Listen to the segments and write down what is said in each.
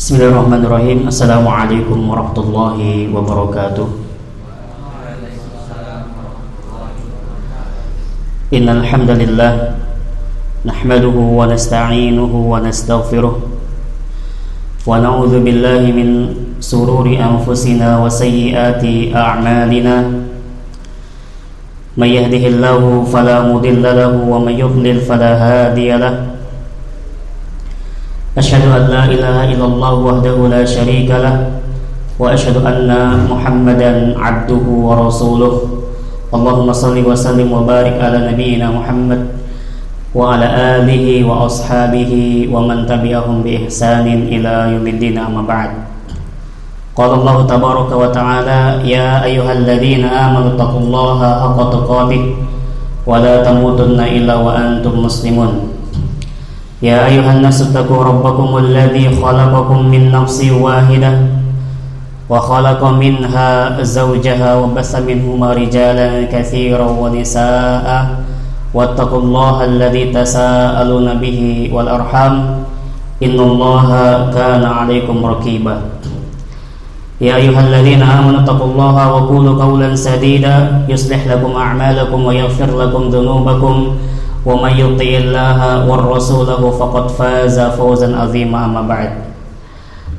Bismillahirrahmanirrahim. Assalamualaikum warahmatullahi wabarakatuh. Innal hamdalillah nahmaduhu wa nasta'inuhu wa nastaghfiruh wa na'udzu billahi min sururi anfusina wa sayyiati a'malina. May yahdihillahu fala mudilla lahu wa may yudlil fala hadiya lahu. Asyhadu an la ilaha illallah wahdahu la syarika lah wa asyhadu anna Muhammadan abduhu wa rasuluh. Allahumma salli wa sallim wa barik ala nabiyyina Muhammad wa ala alihi wa ashabihi wa man tabi'ahum bi ihsanin ila yaumiddin, amma ba'd. Qala Allah tabaraka wa ta'ala, ya ayyuhalladzina amanu taqullaha haqqa tuqatih wa la tamutunna illa wa antum muslimun. Ya ayuhan nasu taqu rabbakumul ladzi khalaqakum min nafsin wahidah wa khalaqa minha zawjaha wa bassa minhuma rijalan katsiran wa nisaa'a wattaqullaha alladzi tasaaluna bihi wal arham innallaha kana 'alaikum raqiba. Ya ayyuhalladzina amanu taqullaha wa qulu qawlan sadida yuslih lakum a'malakum wa yaghfir lakum dhunubakum wa may yuti'illaha war rasulahu faqad faza fawzan 'azima, amma ba'd.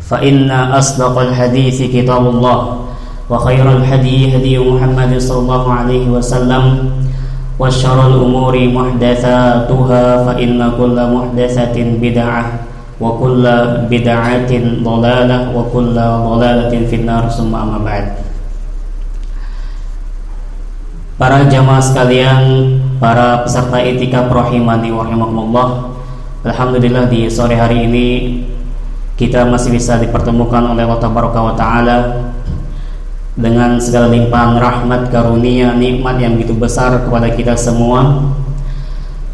Fa inna asdaqal hadithi kitabullah wa khairal hadi hadi Muhammad sallallahu alaihi wasallam wa syarrul umuri muhdatsatuha fa inna kulla muhdatsatin bid'ah wa kulla bid'atin dhalalah wa kulla dhalalatin finnar, summa amma ba'd. Para jamaah sekalian, para peserta itikaf rahimani wa rahimakumullah, alhamdulillah di sore hari ini kita masih bisa dipertemukan oleh Allah tabaraka wa ta'ala dengan segala limpahan rahmat, karunia, nikmat yang begitu besar kepada kita semua,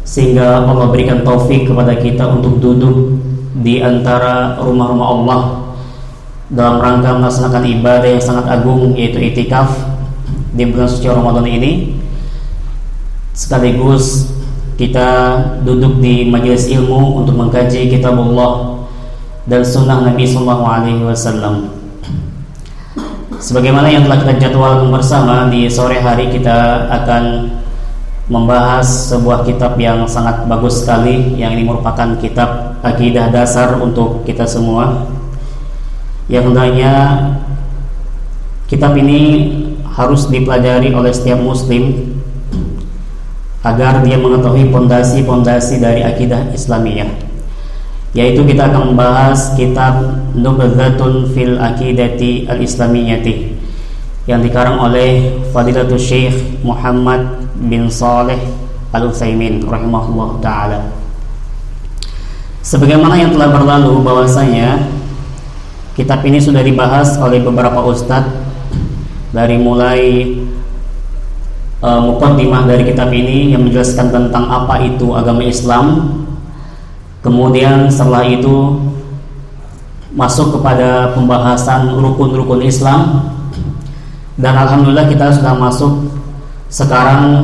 sehingga Allah berikan taufik kepada kita untuk duduk di antara rumah-rumah Allah dalam rangka melaksanakan ibadah yang sangat agung, yaitu itikaf di bulan suci Ramadan ini. Sekaligus kita duduk di majelis ilmu untuk mengkaji kitabullah dan sunnah Nabi sallallahu alaihi wasallam. Sebagaimana yang telah kita jadwalkan bersama, di sore hari kita akan membahas sebuah kitab yang sangat bagus sekali, yang ini merupakan kitab akidah dasar untuk kita semua, yang hendaknya kitab ini harus dipelajari oleh setiap muslim agar dia mengetahui pondasi-pondasi dari akidah Islamiyah. Yaitu kita akan membahas kitab Nubdzatun fil Aqidati al-Islamiyyati yang dikarang oleh Fadilatul Syekh Muhammad bin Shalih Al-Utsaimin rahimahullah ta'ala. Sebagaimana yang telah berlalu bahwasanya kitab ini sudah dibahas oleh beberapa ustadz, dari mulai muqaddimah dari kitab ini yang menjelaskan tentang apa itu agama Islam. Kemudian setelah itu masuk kepada pembahasan rukun-rukun Islam, dan alhamdulillah kita sudah masuk sekarang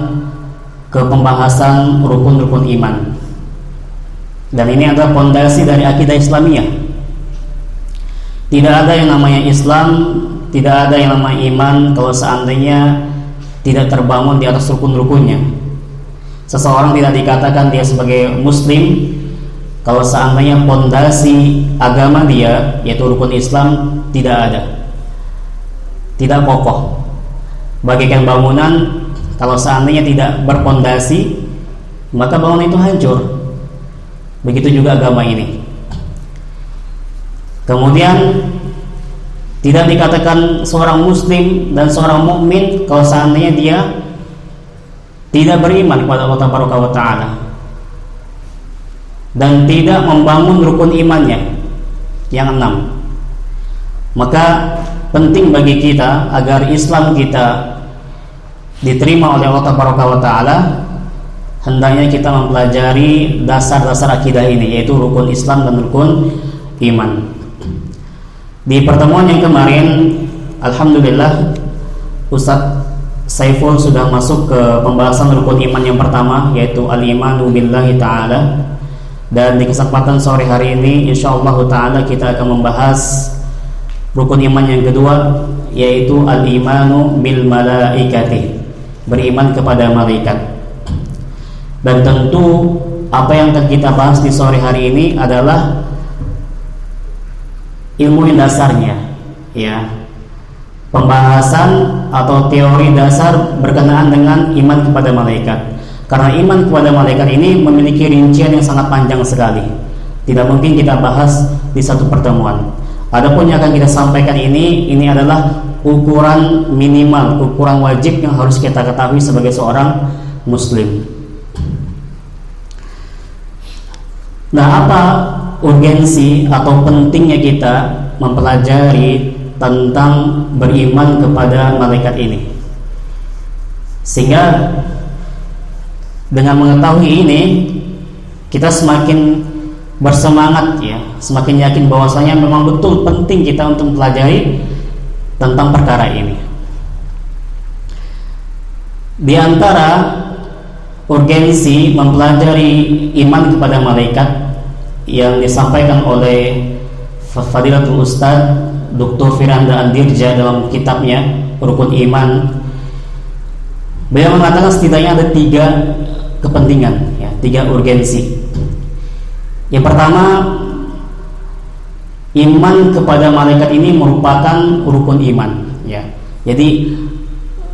ke pembahasan rukun-rukun iman. Dan ini adalah pondasi dari akidah Islamiyah. Tidak ada yang namanya Islam, tidak ada yang namanya iman kalau seandainya tidak terbangun di atas rukun-rukunnya. Seseorang tidak dikatakan dia sebagai muslim kalau seandainya pondasi agama dia, yaitu rukun Islam, tidak ada, tidak kokoh. Bagaikan bangunan, kalau seandainya tidak berpondasi, maka bangunan itu hancur. Begitu juga agama ini. Kemudian tidak dikatakan seorang muslim dan seorang mukmin kalau seandainya dia tidak beriman kepada Allah tabaraka wa ta'ala dan tidak membangun rukun imannya yang 6. Maka penting bagi kita agar Islam kita diterima oleh Allah tabaraka wa ta'ala, hendaknya kita mempelajari dasar-dasar akidah ini, yaitu rukun Islam dan rukun iman. Di pertemuan yang kemarin, alhamdulillah Ustadz Saiful sudah masuk ke pembahasan rukun iman yang pertama, yaitu al-imanu billahi ta'ala, Dan di kesempatan sore hari ini insyaallah ta'ala kita akan membahas rukun iman yang kedua, yaitu al-imanu bil malaikati, beriman kepada malaikat. Dan tentu apa yang akan kita bahas di sore hari ini adalah ilmu dasarnya, ya, pembahasan atau teori dasar berkenaan dengan iman kepada malaikat. Karena iman kepada malaikat ini memiliki rincian yang sangat panjang sekali, tidak mungkin kita bahas di satu pertemuan. Adapun yang akan kita sampaikan ini adalah ukuran minimal, ukuran wajib yang harus kita ketahui sebagai seorang muslim. Nah, apa urgensi atau pentingnya kita mempelajari tentang beriman kepada malaikat ini? Sehingga dengan mengetahui ini kita semakin bersemangat, ya, semakin yakin bahwasanya memang betul penting kita untuk mempelajari tentang perkara ini. Di antara urgensi mempelajari iman kepada malaikat yang disampaikan oleh Fadilatul Ustaz Dr. Firanda Andirja dalam kitabnya Rukun Iman, beliau mengatakan setidaknya ada 3 kepentingan, ya, 3 urgensi. Yang pertama, iman kepada malaikat ini merupakan rukun iman, ya. Jadi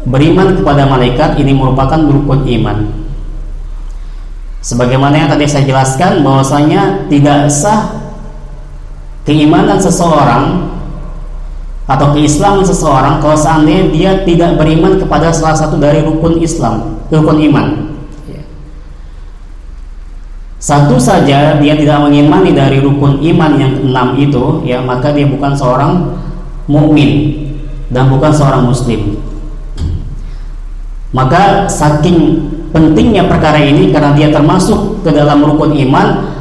beriman kepada malaikat ini merupakan rukun iman. Sebagaimana yang tadi saya jelaskan, bahwasanya tidak sah keimanan seseorang atau keislaman seseorang kalau seandainya dia tidak beriman kepada salah satu dari rukun Islam, rukun iman. Satu saja dia tidak mengimani dari rukun iman yang 6 itu, ya, maka dia bukan seorang mukmin dan bukan seorang muslim. Maka saking pentingnya perkara ini karena dia termasuk ke dalam rukun iman,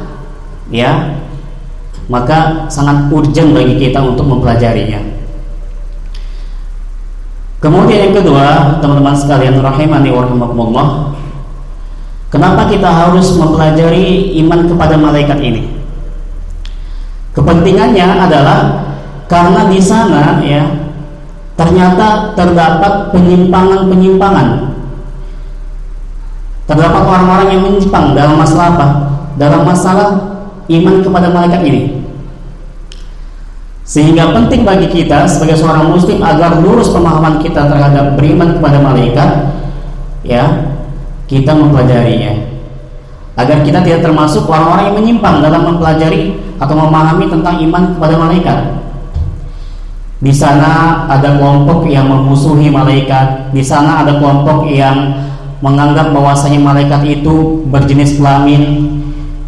ya, maka sangat urgent bagi kita untuk mempelajarinya. Kemudian yang kedua, teman-teman sekalian rahimani wa rahimakumullah, kenapa kita harus mempelajari iman kepada malaikat ini? Kepentingannya adalah karena di sana, ya, ternyata terdapat penyimpangan-penyimpangan. Terdapat orang-orang yang menyimpang dalam masalah apa? Dalam masalah iman kepada malaikat ini. Sehingga penting bagi kita sebagai seorang muslim agar lurus pemahaman kita terhadap beriman kepada malaikat, ya, kita mempelajarinya, agar kita tidak termasuk orang-orang yang menyimpang dalam mempelajari atau memahami tentang iman kepada malaikat. Di sana ada kelompok yang memusuhi malaikat, di sana ada kelompok yang menganggap bahwasanya malaikat itu berjenis kelamin.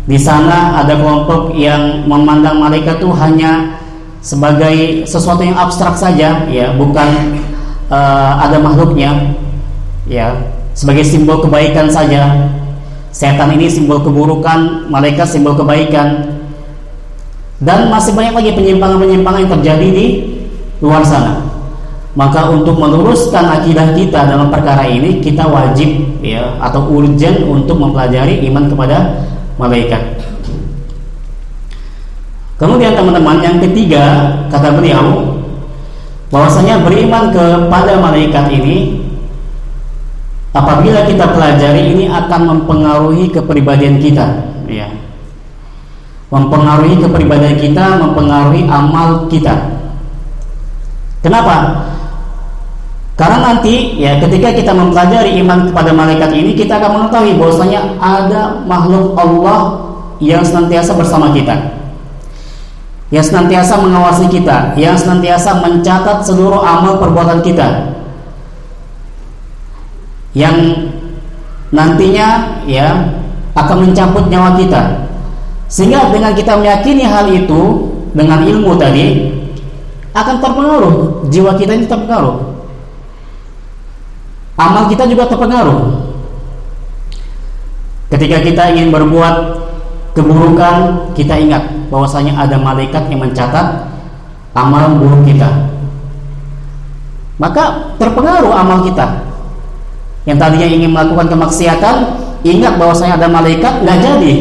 Di sana ada kelompok yang memandang malaikat itu hanya sebagai sesuatu yang abstrak saja, ya, bukan ada makhluknya, ya, sebagai simbol kebaikan saja. Setan ini simbol keburukan, malaikat simbol kebaikan. Dan masih banyak lagi penyimpangan-penyimpangan yang terjadi di luar sana. Maka untuk meluruskan akidah kita dalam perkara ini, kita wajib, ya, atau urgent untuk mempelajari iman kepada malaikat. Kemudian teman-teman, yang ketiga, kata beliau, bahwasanya beriman kepada malaikat ini, apabila kita pelajari, ini akan mempengaruhi kepribadian kita, ya, mempengaruhi kepribadian kita, mempengaruhi amal kita. Kenapa? Karena nanti, ya, ketika kita mempelajari iman kepada malaikat ini, kita akan mengetahui bahwasanya ada makhluk Allah yang senantiasa bersama kita, yang senantiasa mengawasi kita, yang senantiasa mencatat seluruh amal perbuatan kita, yang nantinya, ya, akan mencabut nyawa kita. Sehingga dengan kita meyakini hal itu dengan ilmu tadi, akan terpengaruh, jiwa kita ini terpengaruh, amal kita juga terpengaruh. Ketika kita ingin berbuat keburukan, kita ingat bahwasanya ada malaikat yang mencatat amalan buruk kita, maka terpengaruh amal kita. Yang tadinya ingin melakukan kemaksiatan, ingat bahwasanya ada malaikat, nggak jadi.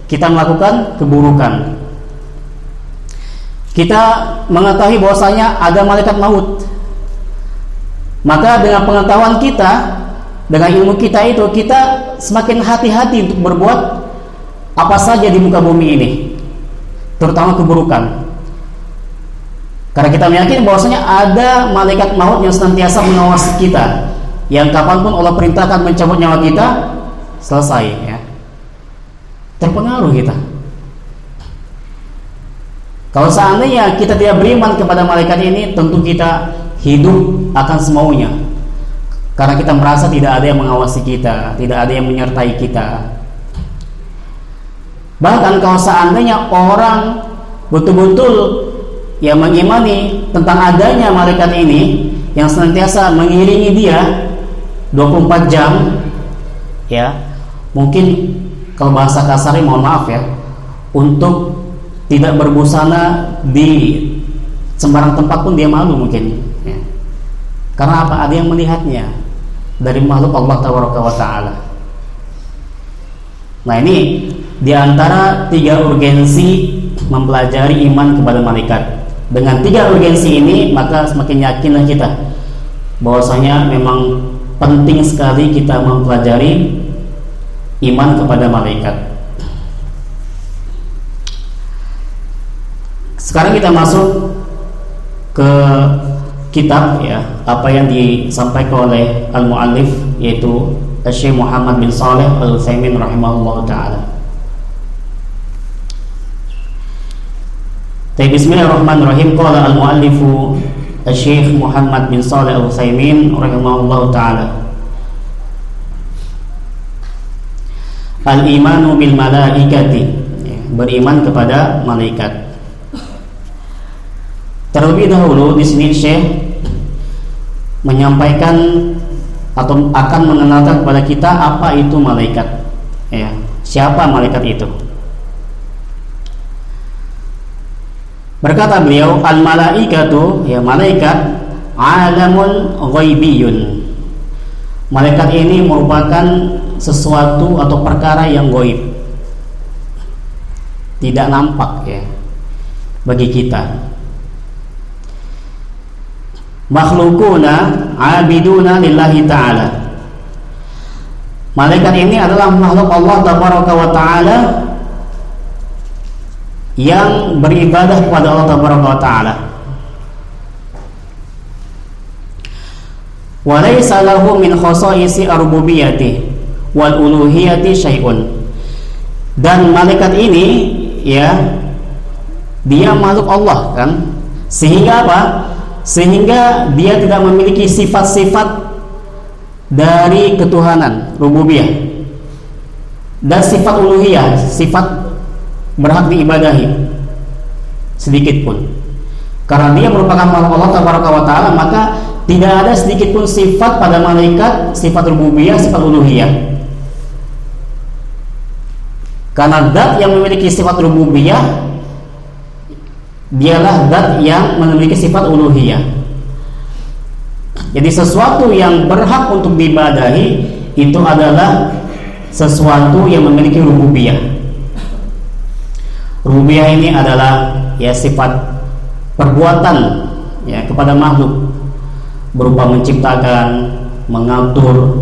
kita melakukan keburukan. Kita mengetahui bahwasanya ada malaikat maut. Maka dengan pengetahuan kita, dengan ilmu kita itu, kita semakin hati-hati untuk berbuat apa saja di muka bumi ini, terutama keburukan. Karena kita meyakini bahwasanya ada malaikat maut yang senantiasa mengawasi kita, yang kapanpun Allah perintahkan mencabut nyawa kita, selesai ya. Terpengaruh kita. Kalau seandainya kita tidak beriman kepada malaikat ini, tentu kita hidup akan semaunya. Karena kita merasa tidak ada yang mengawasi kita, tidak ada yang menyertai kita. Bahkan kalau seandainya orang betul-betul yang mengimani tentang adanya malaikat ini yang senantiasa mengiringi dia 24 jam, ya, mungkin kalau bahasa kasarnya mohon maaf ya, untuk tidak berbusana di sembarang tempat pun dia malu mungkin ya. Karena apa? Ada yang melihatnya dari makhluk Allah Taala. Nah, ini diantara 3 urgensi mempelajari iman kepada malaikat. Dengan 3 urgensi ini, maka semakin yakinlah kita bahwasanya memang penting sekali kita mempelajari iman kepada malaikat. Sekarang kita masuk ke kitab ya, apa yang disampaikan oleh al-muallif, yaitu Syekh Muhammad bin Shalih Al-Utsaimin rahimahullah taala. Bismillahirrahmanirrahim. Qala al-muallifu Syekh Muhammad bin Shalih Al-Utsaimin rahimahullah taala, al-imanu bil malaikati, beriman kepada malaikat. Terlebih dahulu di sini Syekh menyampaikan atau akan mengenalkan kepada kita apa itu malaikat. Ya, siapa malaikat itu? Berkata beliau, al-malaikatu, ya, malaikat alamun ghaibiyun. Malaikat ini merupakan sesuatu atau perkara yang gaib, tidak nampak ya bagi kita. Makhlukuna abiduna lillahi ta'ala. Malaikat ini adalah makhluk Allah tabaraka wa ta'ala yang beribadah kepada Allah tabaraka wa ta'ala. Wa laysa lahu min khasaisi ar-rububiyyati wal uluhiyyati syai'un. Dan malaikat ini ya, dia makhluk Allah kan, sehingga apa? Sehingga dia tidak memiliki sifat-sifat dari ketuhanan, rububiyah, dan sifat uluhiyah, sifat berhak diibadahi sedikit pun. Karena dia merupakan makhluk Allah tabaraka wa taala, maka tidak ada sedikit pun sifat pada malaikat, sifat rububiyah, sifat uluhiyah. Karena zat yang memiliki sifat rububiyah, dialah zat yang memiliki sifat uluhiyah. Jadi sesuatu yang berhak untuk diibadahi itu adalah sesuatu yang memiliki rububiyah. Rububiyah ini adalah ya sifat perbuatan ya kepada makhluk, berupa menciptakan, mengatur,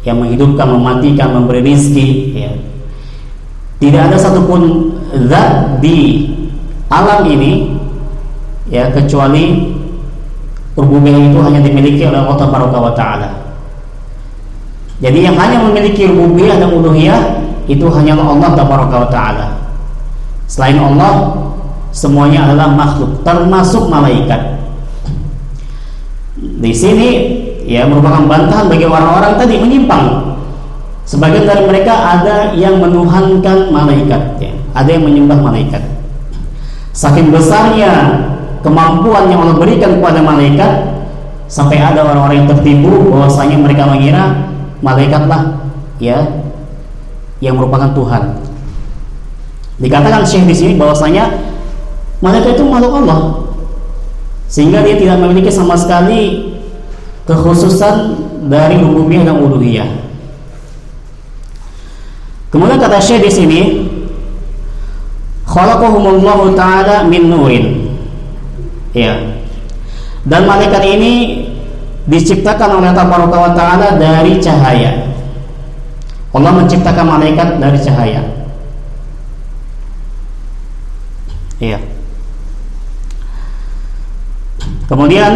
yang menghidupkan, mematikan, memberi rizki ya. Tidak ada satupun zat di alam ini ya kecuali rububiyah itu hanya dimiliki oleh Allah Tabaraka wa Ta'ala. Jadi yang hanya memiliki rububiyah dan uluhiyah itu hanyalah Allah Tabaraka wa Ta'ala. Selain Allah, semuanya adalah makhluk, termasuk malaikat. Di sini ya merupakan bantahan bagi orang-orang tadi menyimpang. Sebagian dari mereka ada yang menuhankan malaikat ya, ada yang menyembah malaikat. Saking besarnya kemampuan yang Allah berikan kepada malaikat, sampai ada orang-orang yang tertipu bahwasanya mereka mengira malaikatlah ya yang merupakan Tuhan. Dikatakan Syekh di sini bahwasanya malaikat itu makhluk Allah, sehingga dia tidak memiliki sama sekali kekhususan dari rububiyah dan uluhiyah. Kemudian kata Syekh di sini, Khalaqahumullahu ta'ala min nurin. Ya. Dan malaikat ini diciptakan oleh Tabaraka wa ta'ala dari cahaya. Allah menciptakan malaikat dari cahaya. Iya. Kemudian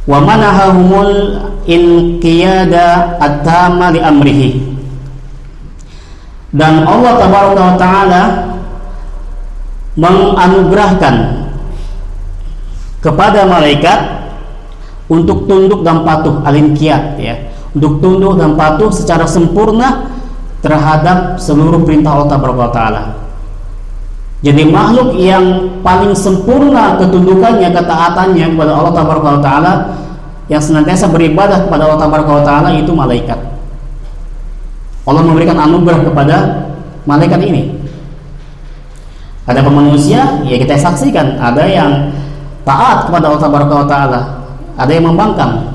wa manahahumul inqiyada at-tamma li amrihi. Dan Allah Tabaraka wa ta'ala menganugerahkan kepada malaikat untuk tunduk dan patuh, al-inqiyad, ya, untuk tunduk dan patuh secara sempurna terhadap seluruh perintah Allah Tabaraka wa ta'ala. Jadi makhluk yang paling sempurna ketundukannya, ketaatannya kepada Allah Tabaraka wa ta'ala, yang senantiasa beribadah kepada Allah Tabaraka wa ta'ala, itu malaikat. Allah memberikan anugerah kepada malaikat ini. Ada manusia, ya kita saksikan, ada yang taat kepada Allah Tabaraka wa ta'ala, ada yang membangkang.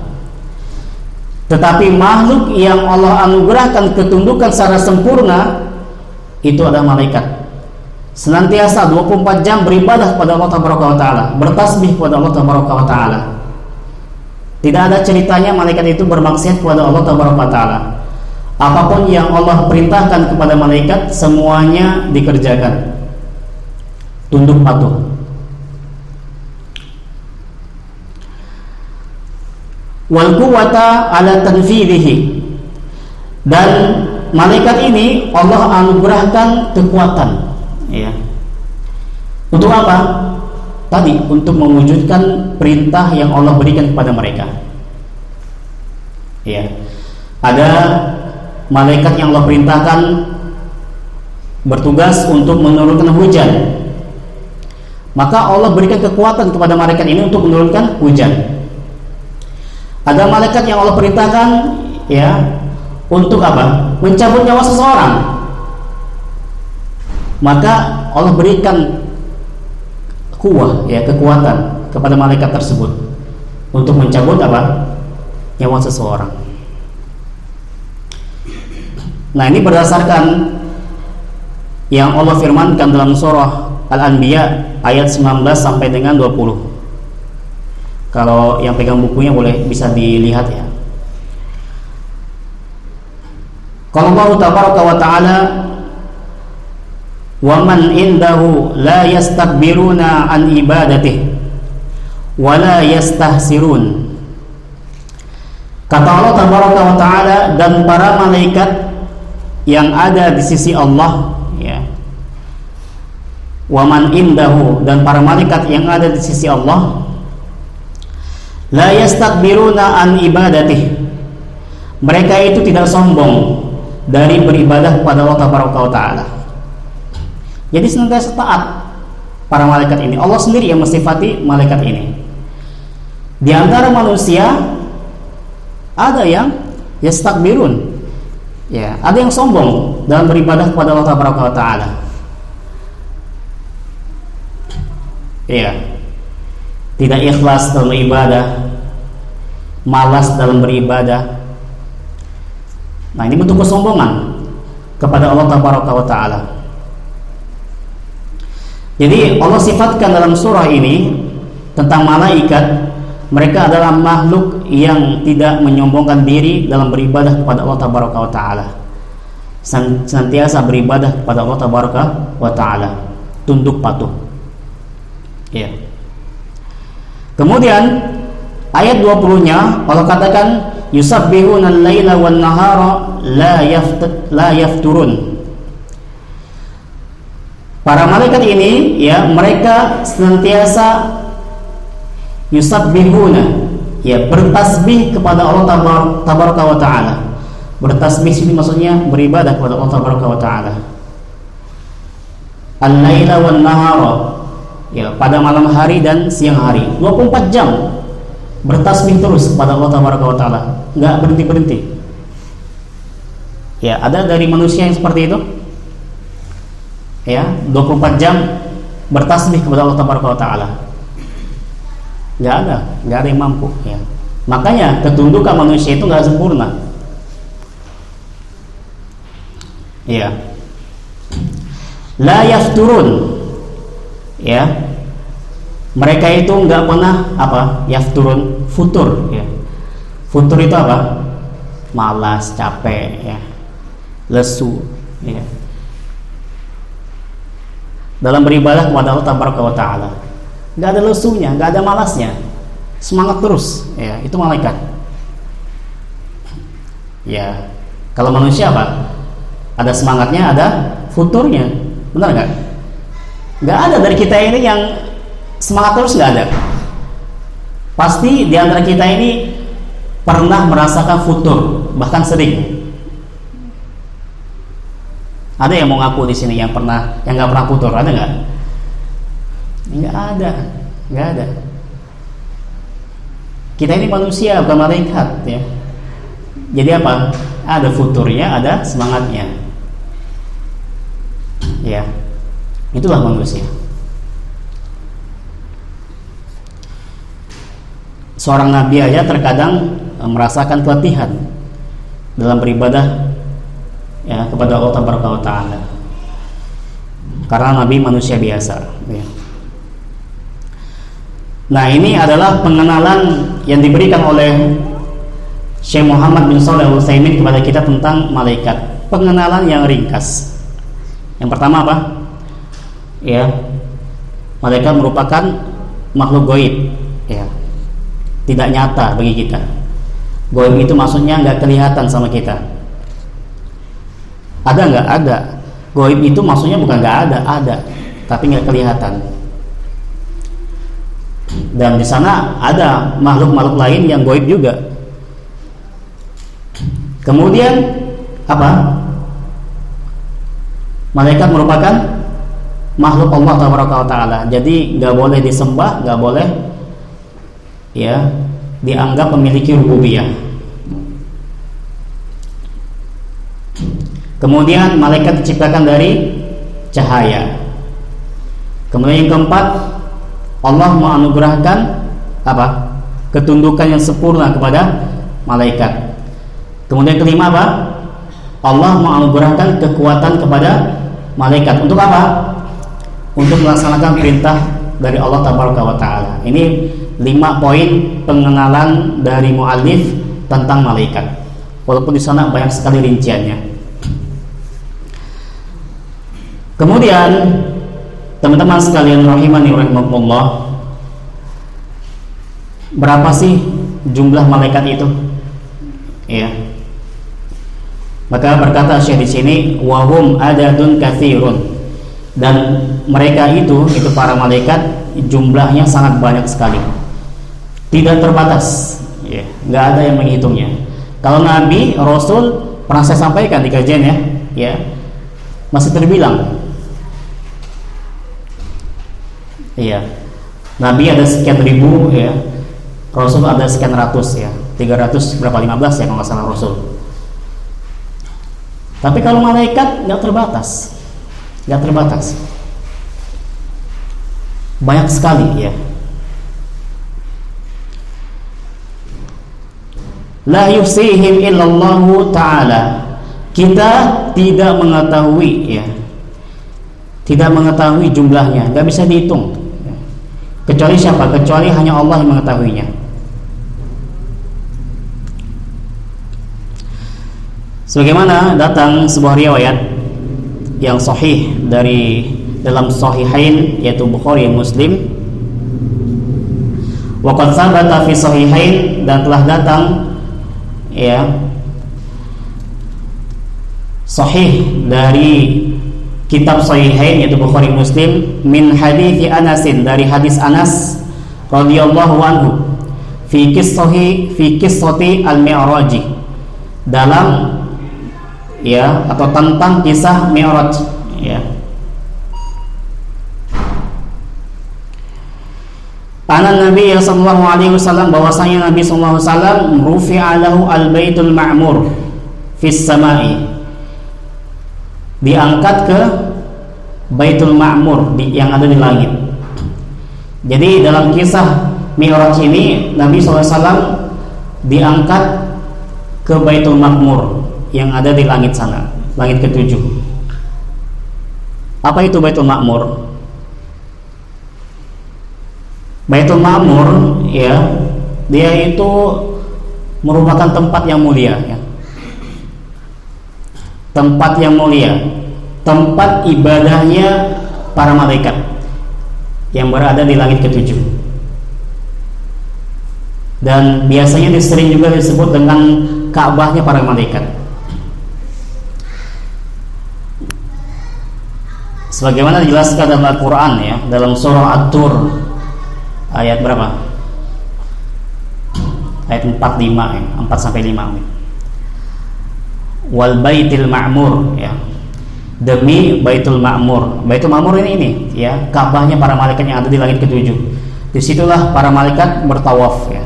Tetapi makhluk yang Allah anugerahkan ketundukan secara sempurna itu adalah malaikat. Senantiasa 24 jam beribadah kepada Allah Tabaraka wa ta'ala, bertasbih kepada Allah Tabaraka wa ta'ala. Tidak ada ceritanya malaikat itu bermaksiat kepada Allah Tabaraka wa ta'ala. Apapun yang Allah perintahkan kepada malaikat, semuanya dikerjakan, tunduk patuh. Wal quwwata ala tanfidhihi. Dan malaikat ini Allah anugerahkan kekuatan, ya. Untuk apa? Tadi, untuk mewujudkan perintah yang Allah berikan kepada mereka. Ya. Ada malaikat yang Allah perintahkan bertugas untuk menurunkan hujan. Maka Allah berikan kekuatan kepada malaikat ini untuk menurunkan hujan. Ada malaikat yang Allah perintahkan, ya, untuk apa? Mencabut nyawa seseorang. Maka Allah berikan kuwah, ya, kekuatan kepada malaikat tersebut untuk mencabut apa? Nyawa seseorang. Nah, ini berdasarkan yang Allah firmankan dalam surah Al-Anbiya ayat 19 sampai dengan 20. Kalau yang pegang bukunya boleh bisa dilihat, ya. Qala Allah Tabaraka wa ta'ala, wa man indahu la yastakbiruna an ibadatihi wa la yastahsirun. Kata Allah Tabaraka wa ta'ala, dan para malaikat yang ada di sisi Allah, ya. Wa man indahu, dan para malaikat yang ada di sisi Allah, la yastakbiruna an ibadatihi, mereka itu tidak sombong dari beribadah kepada Allah Tabaraka wa ta'ala. Jadi senantiasa taat para malaikat ini. Allah sendiri yang mensifati malaikat ini. Di antara manusia ada yang yastakbirun, ya, ada yang sombong dalam beribadah kepada Allah Tabaraka wa ta'ala. Ya, tidak ikhlas dalam beribadah, malas dalam beribadah. Nah, ini bentuk kesombongan kepada Allah Tabaraka wa ta'ala. Jadi Allah sifatkan dalam surah ini tentang malaikat, mereka adalah makhluk yang tidak menyombongkan diri dalam beribadah kepada Allah Tabaraka wa ta'ala. Senantiasa beribadah kepada Allah Tabaraka wa ta'ala, tunduk patuh. Ya. Kemudian ayat 20-nya Allah katakan, yusabbihuna al-laila wan nahara la yafturun. Para malaikat ini, ya, mereka senantiasa yusabbihuna, ya, bertasbih kepada Allah Tabaraka wa ta'ala. Bertasbih sini maksudnya beribadah kepada Allah Tabaraka wa ta'ala. Al-laila wan nahara, ya, pada malam hari dan siang hari, 24 jam bertasbih terus kepada Allah Tabaraka wa ta'ala, enggak berhenti-berhenti. Ya, ada dari manusia yang seperti itu? Ya, 24 jam bertasbih kepada Allah Tabaraka wa ta'ala. Enggak ada yang mampu, ya. Makanya ketundukan manusia itu enggak sempurna. Ya. la yafturun, ya, mereka itu nggak pernah yafturun, futur, ya. Futur itu malas, capek, ya, lesu, ya, dalam beribadah kepada Allah Taala. Nggak ada lesunya, nggak ada malasnya, semangat terus, ya, itu malaikat. Ya, kalau manusia ada semangatnya, ada futurnya, benar nggak? Nggak ada dari kita ini yang semangat terus, nggak ada. Pasti di antara kita ini pernah merasakan futur, bahkan sering. Ada yang mau ngaku di sini yang nggak pernah futur? Ada nggak? Nggak ada. Kita ini manusia, bukan malaikat, ya. Jadi ada futurnya, ada semangatnya, ya. Itulah manusia. Seorang nabi aja terkadang merasakan keletihan dalam beribadah, ya, kepada Allah Taala, karena nabi manusia biasa, ya. Nah, ini adalah pengenalan yang diberikan oleh Syekh Muhammad bin Shalih Al-Utsaimin kepada kita tentang malaikat. Pengenalan yang ringkas. Yang pertama ya, malaikat merupakan makhluk gaib, ya, tidak nyata bagi kita. Gaib itu maksudnya nggak kelihatan sama kita. Ada nggak? Ada. Gaib itu maksudnya bukan nggak ada, tapi nggak kelihatan. Dan di sana ada makhluk-makhluk lain yang gaib juga. Kemudian malaikat merupakan makhluk Allah Taala. Jadi nggak boleh disembah, nggak boleh, ya, dianggap memiliki rububiyah. Kemudian malaikat diciptakan dari cahaya. Kemudian yang keempat, Allah menganugerahkan ketundukan yang sempurna kepada malaikat. Kemudian kelima Allah menganugerahkan kekuatan kepada malaikat. Untuk untuk melaksanakan perintah dari Allah Taala. Ini 5 poin pengenalan dari muallif tentang malaikat. Walaupun di sana banyak sekali rinciannya. Kemudian teman-teman sekalian rahimani rahimakumullah, berapa sih jumlah malaikat itu? Ya. Maka berkata Syekh di sini, wahum adadun katsirun, dan mereka itu para malaikat jumlahnya sangat banyak sekali, tidak terbatas, ya, nggak ada yang menghitungnya. Kalau Nabi, Rasul pernah saya sampaikan di kajian, ya, masih terbilang, ya, Nabi ada sekian ribu, ya, Rasul ada sekian ratus, ya, 300 berapa 15 ya kalau nggak salah Rasul. Tapi kalau malaikat nggak terbatas, banyak sekali, ya. La yusihim illallahu ta'ala. Kita tidak mengetahui, ya, tidak mengetahui jumlahnya, nggak bisa dihitung. Kecuali siapa? Kecuali hanya Allah yang mengetahuinya. Sebagaimana datang sebuah riwayat yang sahih dari dalam sahihain, yaitu Bukhari dan Muslim. Wa qad sabata fi sahihain, dan telah datang, ya, sahih dari kitab sahihain yaitu Bukhari Muslim, min hadithi Anasin, dari hadis Anas radhiyallahu anhu, fi qissati al-mi'raji, dalam, ya, atau tentang kisah Mi'raj, ya. Anan Nabi sallallahu alaihi wasallam, bahwasanya Nabi sallallahu alaihi wasallam rufi'a lahu al-baitul ma'mur fis sama'i, diangkat ke Baitul Ma'mur yang ada di langit. Jadi dalam kisah Mi'raj ini Nabi sallallahu alaihi wasallam diangkat ke Baitul Ma'mur yang ada di langit sana, langit ke-7. Apa itu Baitul Ma'mur? Baitul Ma'mur ya, dia itu merupakan tempat yang mulia ya. Tempat yang mulia, tempat ibadahnya para malaikat yang berada di langit ketujuh. Dan biasanya sering juga disebut dengan Ka'bahnya para malaikat. Sebagaimana dijelaskan dalam Al-Quran ya, dalam surah At-Tur ayat berapa? Ayat 45 ya, 4 sampai 5. Wal baitil ma'mur ya. Demi Baitul Ma'mur. Baitul Ma'mur ini ya, Ka'bahnya para malaikat yang ada di langit ketujuh. Disitulah para malaikat bertawaf ya.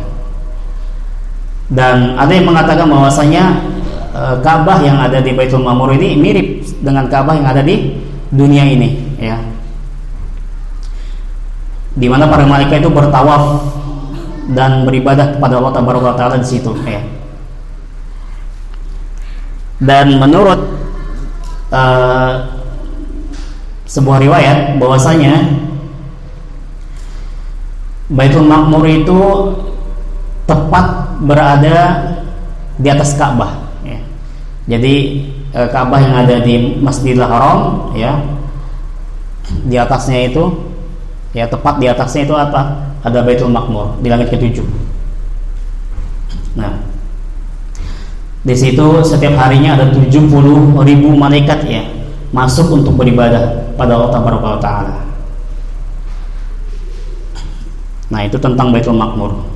Dan ada yang mengatakan bahwasanya Ka'bah yang ada di Baitul Ma'mur ini mirip dengan Ka'bah yang ada di dunia ini ya, di mana para malaikat itu bertawaf dan beribadah kepada Allah Taala di situ ya. Dan menurut sebuah riwayat bahwasanya Baitul Ma'mur itu tepat berada di atas Ka'bah ya. Jadi Ka'bah yang ada di Masjidil Haram ya, di atasnya itu ya, tepat di atasnya itu apa? Ada Baitul Ma'mur di langit ketujuh. Nah, di situ setiap harinya ada 70.000 malaikat ya masuk untuk beribadah pada Allah Taala. Nah, itu tentang Baitul Ma'mur.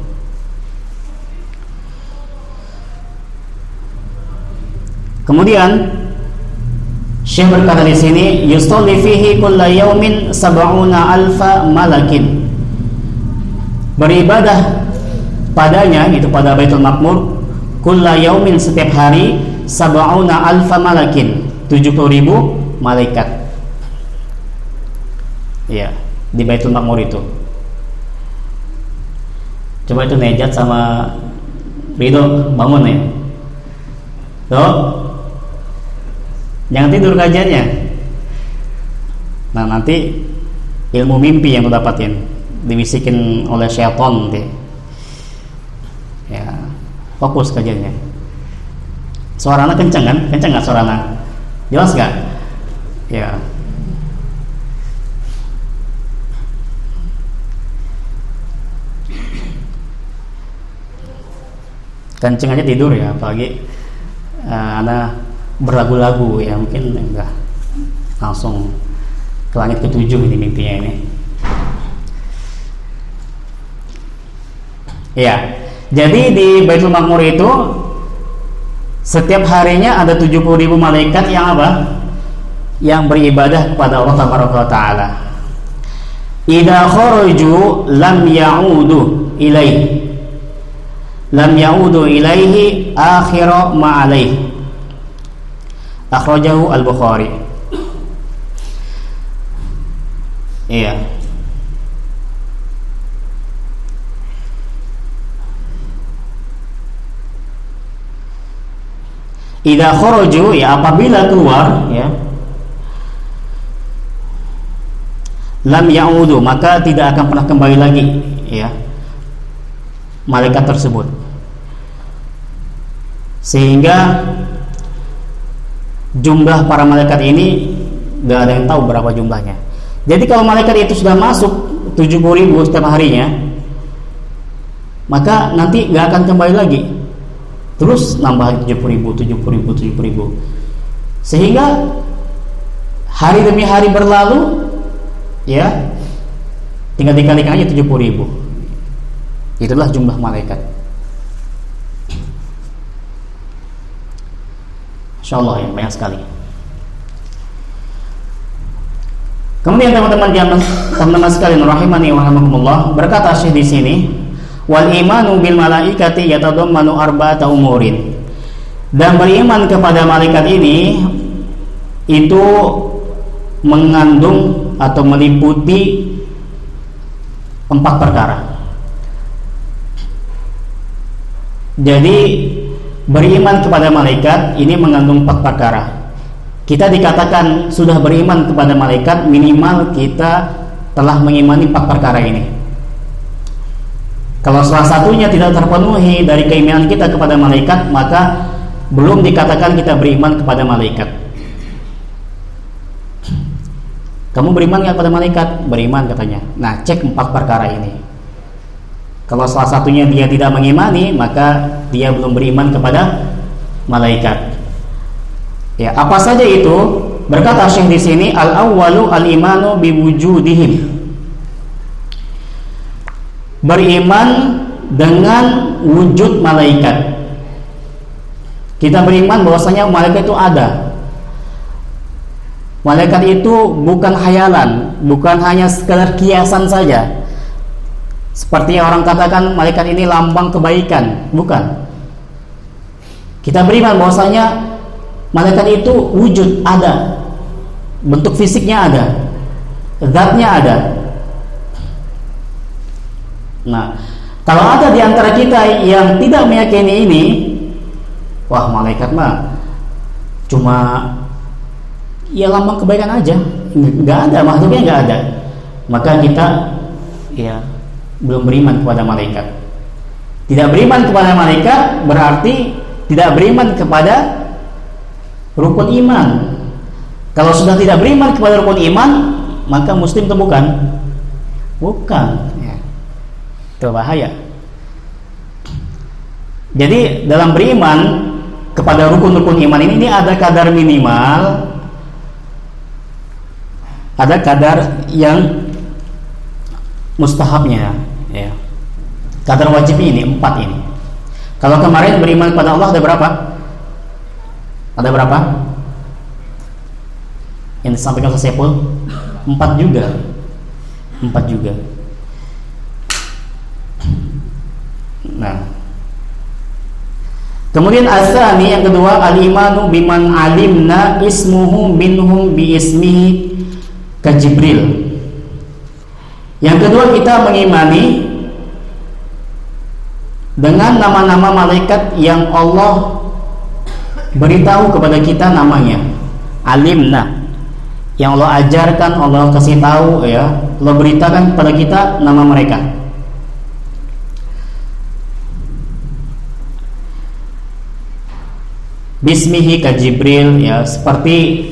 Kemudian Syekh berkata di sini, yusalli fihi kulla yaumin 70,000 malakin. Beribadah padanya, itu pada Baitul Ma'mur, kulla yaumin, setiap hari, 70,000 malakin, 70.000 malaikat. Ya, di Baitul Ma'mur itu. Coba itu Nejat sama Ridho bangun ya. Tuh, jangan tidur kajiannya. Nah, nanti ilmu mimpi yang lu dapatin dibisikin oleh syaitan nanti. Ya, fokus kajiannya. Suaranya kenceng kan? Kenceng nggak suaranya? Jelas nggak? Ya. Kenceng aja tidur ya, apalagi anak berlagu-lagu ya, mungkin enggak langsung ke langit ketujuh ini mimpinya ini. Ya, jadi di Baitul Ma'mur itu setiap harinya ada 70.000 malaikat yang apa? Yang beribadah kepada Allah Taala. Idza kharaju lam ya'udu ilaihi akhira ma alaihi. Akhrajahu Al-Bukhari. Iya. Idza kharaju, ya apabila keluar ya, lam ya'udu, maka tidak akan pernah kembali lagi ya malaikat tersebut. Sehingga jumlah para malaikat ini gak ada yang tahu berapa jumlahnya. Jadi kalau malaikat itu sudah masuk 70.000 setiap harinya, maka nanti gak akan kembali lagi. Terus nambah 70.000, sehingga hari demi hari berlalu ya, tinggal dikalikan aja 70.000. Itulah jumlah malaikat. Insyaallah ya, banyak sekali. Kemudian teman-teman sekalian rahimani wa rahimakumullah, berkata Syekh di sini, wal imanu bil malaikati yatadammanu arba'ata umurin. Dan beriman kepada malaikat ini itu mengandung atau meliputi 4 perkara. Jadi beriman kepada malaikat ini mengandung 4 perkara. kita dikatakan sudah beriman kepada malaikat, minimal kita telah mengimani 4 perkara ini. Kalau salah satunya tidak terpenuhi dari keimanan kita kepada malaikat, maka belum dikatakan kita beriman kepada malaikat. Kamu beriman nggak kepada malaikat? Beriman katanya. Nah, cek 4 perkara ini. Kalau salah satunya dia tidak mengimani, maka dia belum beriman kepada malaikat. Ya, apa saja itu? Berkata Syekh di sini, al-awwalu al-imanu biwujudihim. Beriman dengan wujud malaikat. Kita beriman bahwasanya malaikat itu ada. Malaikat itu bukan khayalan, bukan hanya sekedar kiasan saja. Seperti yang orang katakan malaikat ini lambang kebaikan, bukan. Kita beriman bahwasanya malaikat itu wujud, ada. Bentuk fisiknya ada. Zatnya ada. Nah, kalau ada di antara kita yang tidak meyakini ini, wah, malaikat mah cuma ya lambang kebaikan aja, nggak ada, makhluknya nggak ada, maka kita ya belum beriman kepada malaikat. Tidak beriman kepada malaikat berarti tidak beriman kepada rukun iman. Kalau sudah tidak beriman kepada rukun iman, maka muslim itu bukan ya. Itu bahaya. Jadi dalam beriman kepada rukun-rukun iman ini ada kadar minimal, ada kadar yang mustahabnya, ya. Kadar wajibnya ini 4 ini. Kalau kemarin beriman kepada Allah ada berapa? Ada berapa? Yang disampaikan ke Sepul 4 juga. 4 juga. Nah, kemudian asani yang kedua, al-imanu biman alimna ismuhu minhum bi ismihi ka Jibril. Yang kedua, kita mengimani dengan nama-nama malaikat yang Allah beritahu kepada kita namanya. Alimna, yang Allah ajarkan, Allah kasih tahu, ya, Allah beritakan kepada kita nama mereka. Bismihi ka Jibril, ya, seperti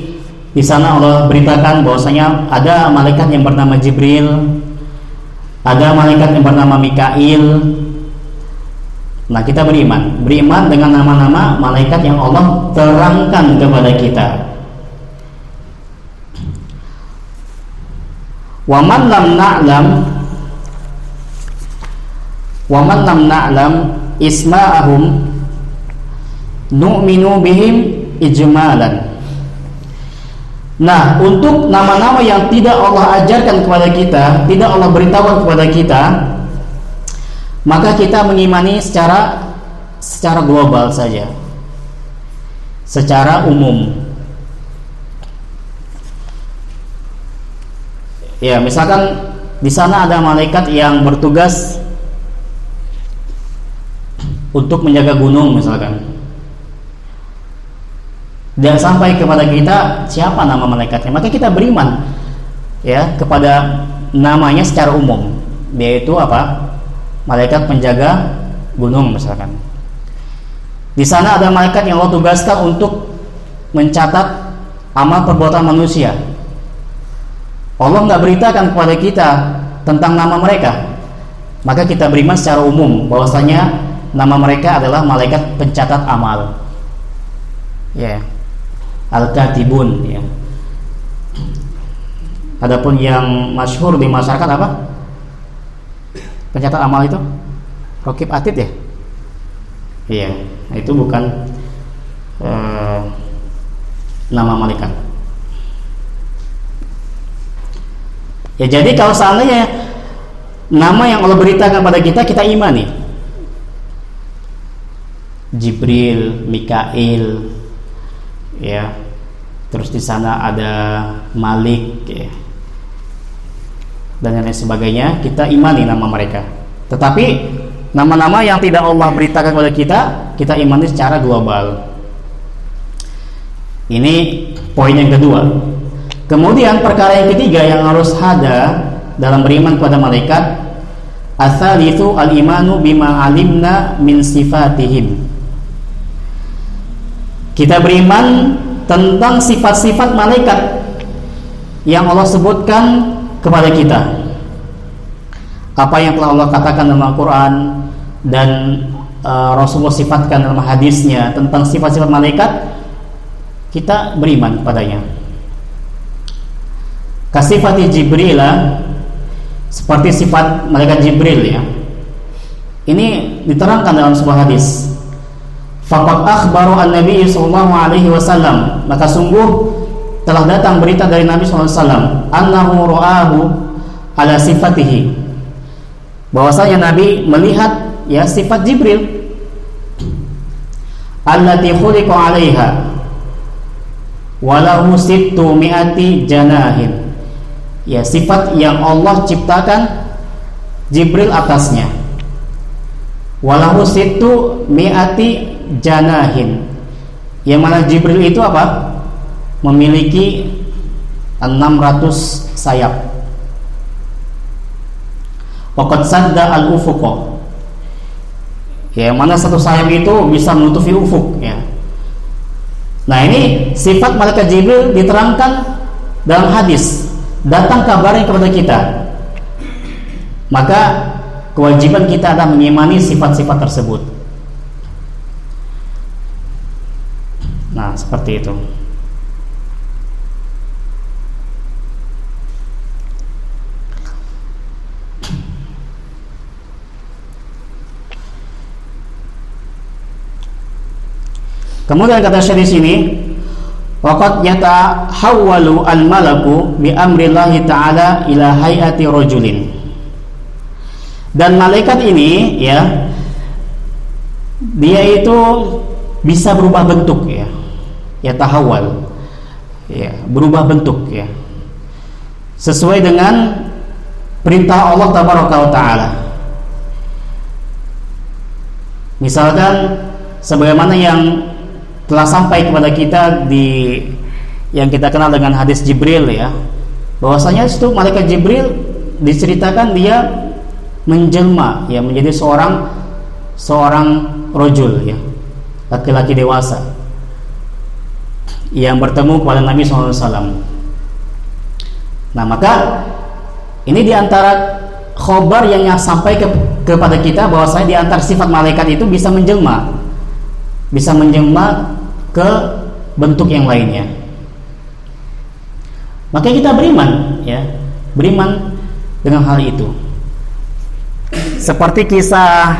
di sana Allah beritakan bahwasanya ada malaikat yang bernama Jibril, ada malaikat yang bernama Mikail. Nah, kita beriman dengan nama-nama malaikat yang Allah terangkan kepada kita. Wa man lam na'lam isma'ahum nu'minu bihim ijmalan. Nah, untuk nama-nama yang tidak Allah ajarkan kepada kita, tidak Allah beritahu kepada kita, maka kita mengimani secara global saja, secara umum. Ya, misalkan di sana ada malaikat yang bertugas untuk menjaga gunung misalkan. Dan sampai kepada kita siapa nama malaikatnya, maka kita beriman, ya, kepada namanya secara umum, yaitu apa? Malaikat penjaga gunung misalkan. Di sana ada malaikat yang Allah tugaskan untuk mencatat amal perbuatan manusia. Allah nggak beritakan kepada kita tentang nama mereka, maka kita beriman secara umum bahwasanya nama mereka adalah malaikat pencatat amal, ya, al-katibun, ya. Adapun yang masyhur di masyarakat apa? Pencatat amal itu Raqib Atid, ya. Iya, itu bukan nama malaikat. Ya, jadi kalau seandainya nama yang Allah beritakan pada kita, kita imani. Jibril, Mikail, ya. Terus di sana ada Malik, ya, dan lain sebagainya, kita imani nama mereka. Tetapi nama-nama yang tidak Allah beritakan kepada kita, kita imani secara global. Ini Poin yang kedua. Kemudian perkara yang ketiga yang harus ada dalam beriman kepada malaikat, ats-tsalitsu al-imanu bima alimna min sifatihim. Kita beriman tentang sifat-sifat malaikat yang Allah sebutkan kepada kita. Apa yang telah Allah katakan dalam Al-Quran dan Rasulullah sifatkan dalam hadisnya tentang sifat-sifat malaikat, kita beriman padanya. Kasifati Jibril, seperti sifat malaikat Jibril ya. Ini diterangkan dalam sebuah hadis. Faqad akhbaru an-nabi sallallahu alaihi wasallam, maka sungguh telah datang berita dari Nabi sallallahu alaihi wasallam, annahu ra'ahu ala sifatihi, bahwasanya Nabi melihat ya sifat Jibril, allati khuliqa 'alaiha walahu sittu mi'ati janahin, ya sifat yang Allah ciptakan Jibril atasnya, walahu sittu mi'ati janahin, yang mana Jibril itu apa? Memiliki 600 sayap. Waqad sadda al-ufuq, ya, yang mana satu sayap itu bisa menutupi ufuk ya. Nah, ini sifat malaikat Jibril diterangkan dalam hadis, datang kabarnya kepada kita. Maka kewajiban kita adalah mengimani sifat-sifat tersebut. Nah, seperti itu. Kemudian kata Syekh di sini, waqad yatahawwalu al-malaku bi amrillahi ta'ala ila hayati rajulin. Dan malaikat ini ya, dia itu bisa berubah bentuk ya. Yatahawwal, ya, berubah bentuk ya, sesuai dengan perintah Allah tabaraka wa ta'ala. Misalkan sebagaimana yang telah sampai kepada kita di yang kita kenal dengan hadis Jibril ya, bahwasanya itu malaikat Jibril diceritakan dia menjelma ya menjadi seorang rajul ya, laki-laki dewasa yang bertemu kepada Nabi SAW. Nah, maka ini diantara khobar yang sampai kepada kita bahwasanya diantara sifat malaikat itu bisa menjelma ke bentuk yang lainnya. Maka kita beriman ya, beriman dengan hal itu. Seperti kisah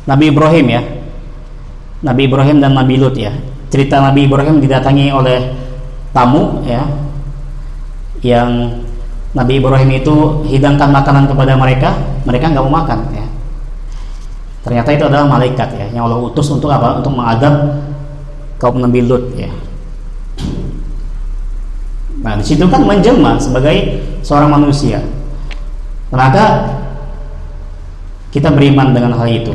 Nabi Ibrahim ya, Nabi Ibrahim dan Nabi Lut ya. Cerita Nabi Ibrahim didatangi oleh tamu ya, yang Nabi Ibrahim itu hidangkan makanan kepada mereka nggak mau makan ya. Ternyata itu adalah malaikat ya, yang Allah utus untuk apa? Untuk mengadab kaum Nabi Lut ya. Nah, di situ kan menjelma sebagai seorang manusia. Maka kita beriman dengan hal itu.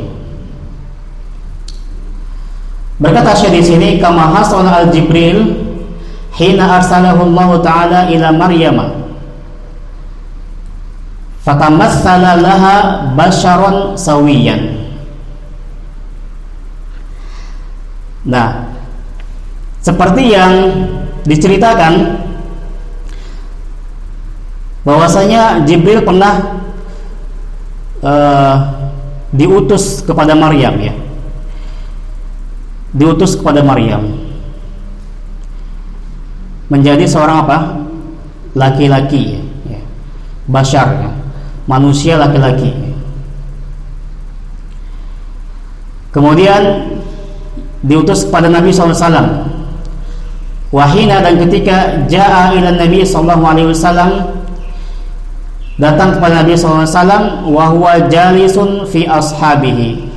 Berkata Syekh di sini, kama hasala al-Jibril hina arsalahu Allah Ta'ala ila Maryam fatamassala laha basharan sawiyan. Nah, seperti yang diceritakan bahwasanya Jibril pernah diutus kepada Maryam ya, diutus kepada Maryam menjadi seorang apa? Laki-laki ya, bashar ya, manusia laki-laki. Kemudian diutus kepada Nabi SAW. Wahina, dan ketika jaa ila Nabi SAW, datang kepada Nabi SAW, wa huwa jalisun fi ashabihi.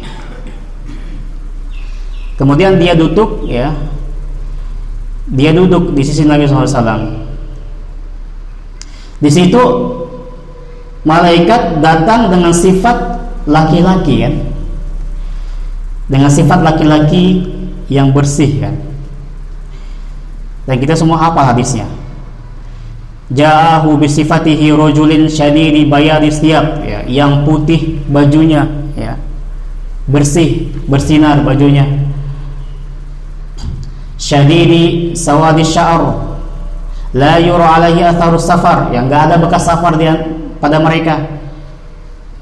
Kemudian dia duduk ya, dia duduk di sisi Nabi SAW. Di situ malaikat datang dengan sifat laki-laki kan, dengan sifat laki-laki yang bersih kan. Dan kita semua hafal hadisnya. Ja'ahu bisifatihi rajulin syadidi bayadis thiyab, ya, yang putih bajunya, ya, bersih, bersinar bajunya. Syadidi sawadis sya'r, la yura alaihi atharus safar, yang enggak ada bekas safar pada mereka.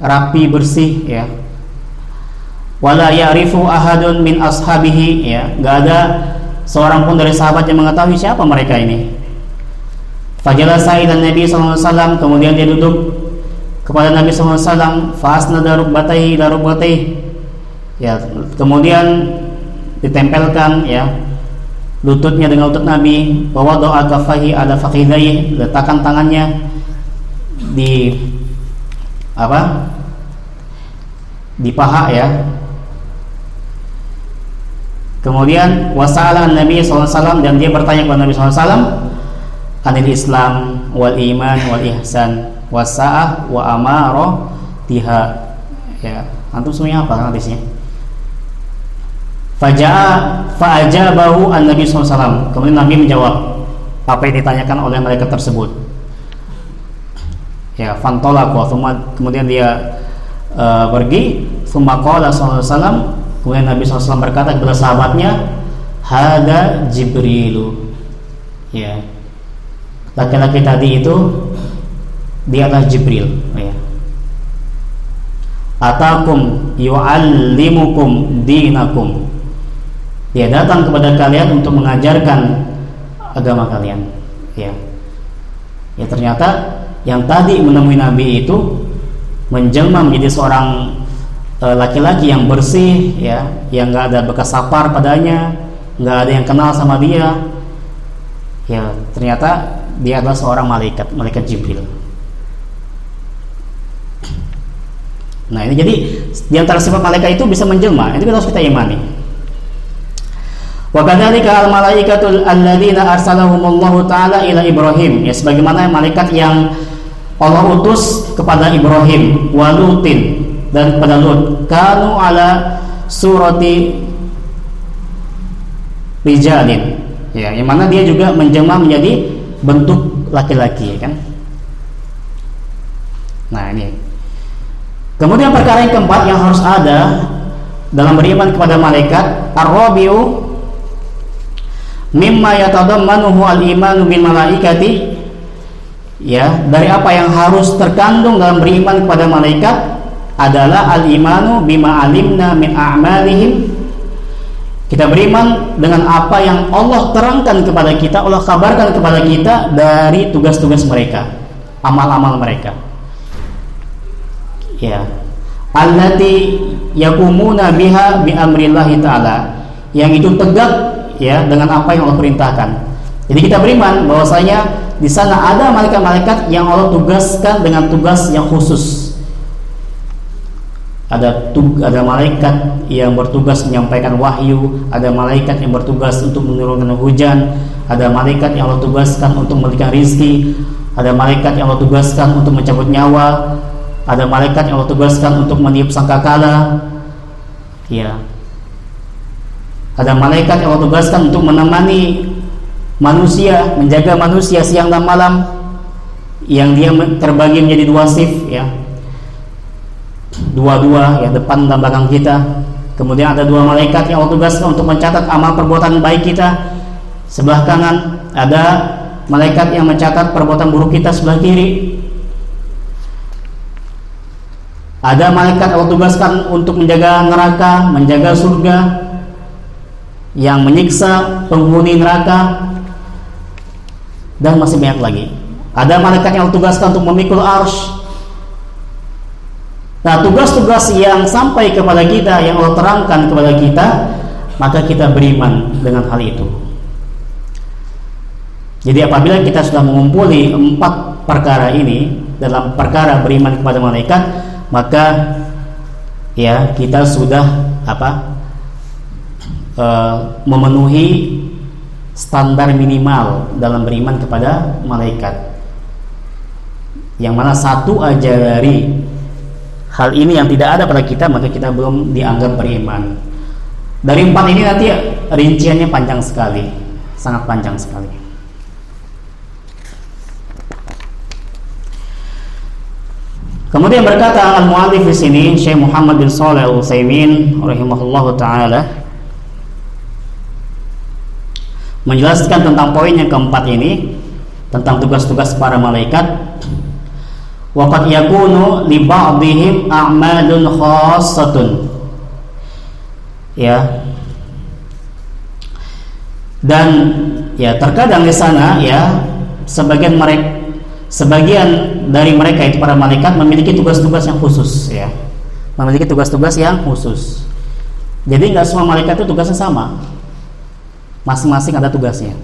Rapi, bersih, ya. Wala ya'rifu ahadun min ashabihi, ya, enggak ada seorang pun dari sahabat yang mengetahui siapa mereka ini. Fajalasa ila Nabi sallallahu alaihi wasallam, kemudian dia duduk kepada Nabi sallallahu alaihi wasallam, fasnada rukbatayhi ila rukbatayhi, ya, kemudian ditempelkan, ya, lututnya dengan lutut Nabi, wa wada'a kaffahi ala fakhidayhi, letakkan tangannya di apa? Di paha, ya. Kemudian wasa'ala Nabi sallallahu alaihi wasallam, dan dia bertanya kepada Nabi sallallahu alaihi wasallam anil Islam wal iman wal ihsan wasa'ah wa amaro tiha, ya. Antum semuanya apa hadisnya? Fa'ajabahu an-Nabi sallallahu alaihi wasallam, kemudian Nabi menjawab apa yang ditanyakan oleh malaikat tersebut, ya. Fantolaqo, kemudian dia pergi. Tsumma qala sallallahu alaihi wasallam, kemudian Nabi sallallahu alaihi wasallam berkata kepada sahabatnya, hada Jibrilu, ya, laki-laki tadi itu dia adalah Jibril, ya. Atakum yu'allimukum dinakum, dia datang kepada kalian untuk mengajarkan agama kalian, ya. Ya, ternyata yang tadi menemui Nabi itu menjelma menjadi seorang laki-laki yang bersih, ya, yang nggak ada bekas safar padanya, nggak ada yang kenal sama dia, ya. Ternyata dia adalah seorang malaikat Jibril. Nah, ini jadi di antara sifat malaikat itu bisa menjelma, itu harus kita imani. Wa kadzalika al malaikatul alladzina arsalahumullahu taala ila Ibrahim, ya, sebagaimana malaikat yang Allah utus kepada Ibrahim, wa Lutin, dan kepada Lut, kanu ala surati rijalin, ya, yang mana dia juga menjelma menjadi bentuk laki-laki, kan. Nah, ini. Kemudian perkara yang keempat yang harus ada dalam beriman kepada malaikat, ar-rabi'u mimma yatadammanuhu al-imanu bil malaikati, ya, dari apa yang harus terkandung dalam beriman kepada malaikat adalah al-imanu bima alimna min a'malihim. Kita beriman dengan apa yang Allah terangkan kepada kita, Allah kabarkan kepada kita dari tugas-tugas mereka, amal-amal mereka, ya. Allati yakumuna biha bi amrillahi ta'ala, yang itu tegak, ya, dengan apa yang Allah perintahkan. Jadi kita beriman bahwasanya di sana ada malaikat-malaikat yang Allah tugaskan dengan tugas yang khusus. Ada malaikat yang bertugas menyampaikan wahyu, ada malaikat yang bertugas untuk menurunkan hujan, ada malaikat yang Allah tugaskan untuk memberikan rizki, ada malaikat yang Allah tugaskan untuk mencabut nyawa, ada malaikat yang Allah tugaskan untuk meniup sangkakala, ya. Ada malaikat yang Allah tugaskan untuk menemani manusia, menjaga manusia siang dan malam, yang dia terbagi menjadi dua shift, ya, dua-dua, ya, depan dan belakang kita. Kemudian ada dua malaikat yang Allah tugaskan untuk mencatat amal perbuatan baik kita sebelah kanan, ada malaikat yang mencatat perbuatan buruk kita sebelah kiri. Ada malaikat yang Allah tugaskan untuk menjaga neraka, menjaga surga, yang menyiksa penghuni neraka, dan masih banyak lagi. Ada malaikat yang Allah tugaskan untuk memikul arsy. Nah, tugas-tugas yang sampai kepada kita, yang Allah terangkan kepada kita, maka kita beriman dengan hal itu. Jadi apabila kita sudah mengumpuli 4 perkara ini dalam perkara beriman kepada malaikat, maka, ya, kita sudah memenuhi standar minimal dalam beriman kepada malaikat. Yang mana satu aja dari hal ini yang tidak ada pada kita, maka kita belum dianggap beriman. Dari 4 ini nanti rinciannya panjang sekali, sangat panjang sekali. Kemudian berkata al-mu'allif di sini, Syekh Muhammad bin Shalih Al-Utsaimin rahimahullahu taala menjelaskan tentang poin yang keempat ini, tentang tugas-tugas para malaikat. Wa qad yakunu li ba'dihim a'malun khassatun. Ya. Dan ya terkadang di sana ya sebagian dari mereka itu para malaikat memiliki tugas-tugas yang khusus ya. Memiliki tugas-tugas yang khusus. Jadi enggak semua malaikat itu tugasnya sama. Masing-masing ada tugasnya.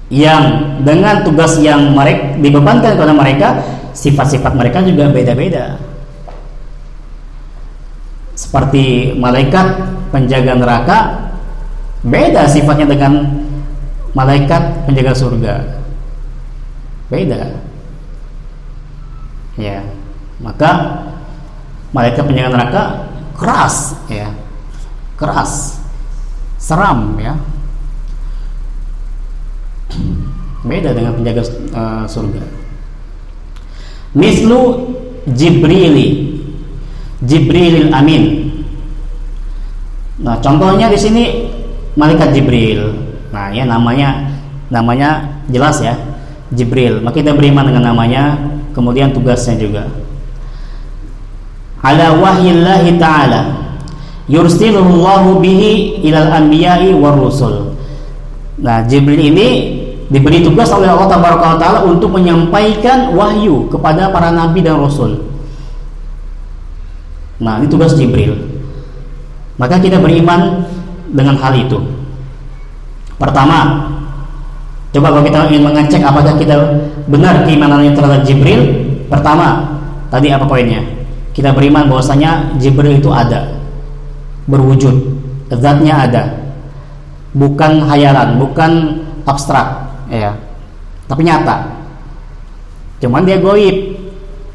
Yang dengan tugas yang mereka dibebankan kepada mereka, sifat-sifat mereka juga beda-beda. Seperti malaikat penjaga neraka beda sifatnya dengan malaikat penjaga surga. Beda. Ya. Maka malaikat penjaga neraka keras ya. Keras. Seram ya. Beda dengan penjaga surga. Mislu Jibrilil Amin. Nah, contohnya di sini malaikat Jibril. Nah, ya namanya jelas ya, Jibril. Maka kita beriman dengan namanya, kemudian tugasnya juga. Ala wahyillahi ta'ala yursilullahu bihi ilal anbiya'i war rusul. Nah, Jibril ini diberi tugas oleh Allah Taala untuk menyampaikan wahyu kepada para nabi dan rasul. Nah, ini tugas Jibril. Maka kita beriman dengan hal itu. Pertama, coba kalau kita ingin mengecek apakah kita benar keimanannya terhadap Jibril. Pertama, tadi apa poinnya? Kita beriman bahwasanya Jibril itu ada, berwujud, zatnya ada, bukan hayalan, bukan abstrak, ya, tapi nyata. Cuman dia goib.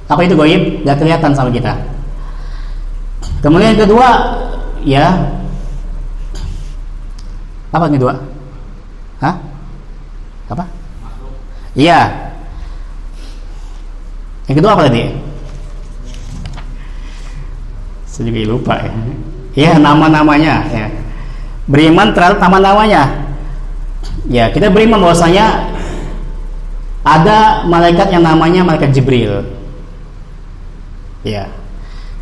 Apa itu goib? Gak kelihatan sama kita. Kemudian yang kedua, ya, apa yang kedua? Hah? Apa? Iya. Yang kedua apa tadi? Saya juga lupa ya. Ya, nama-namanya ya. Beriman terhadap nama-namanya. Ya, kita beriman bahwasanya ada malaikat yang namanya malaikat Jibril. Ya.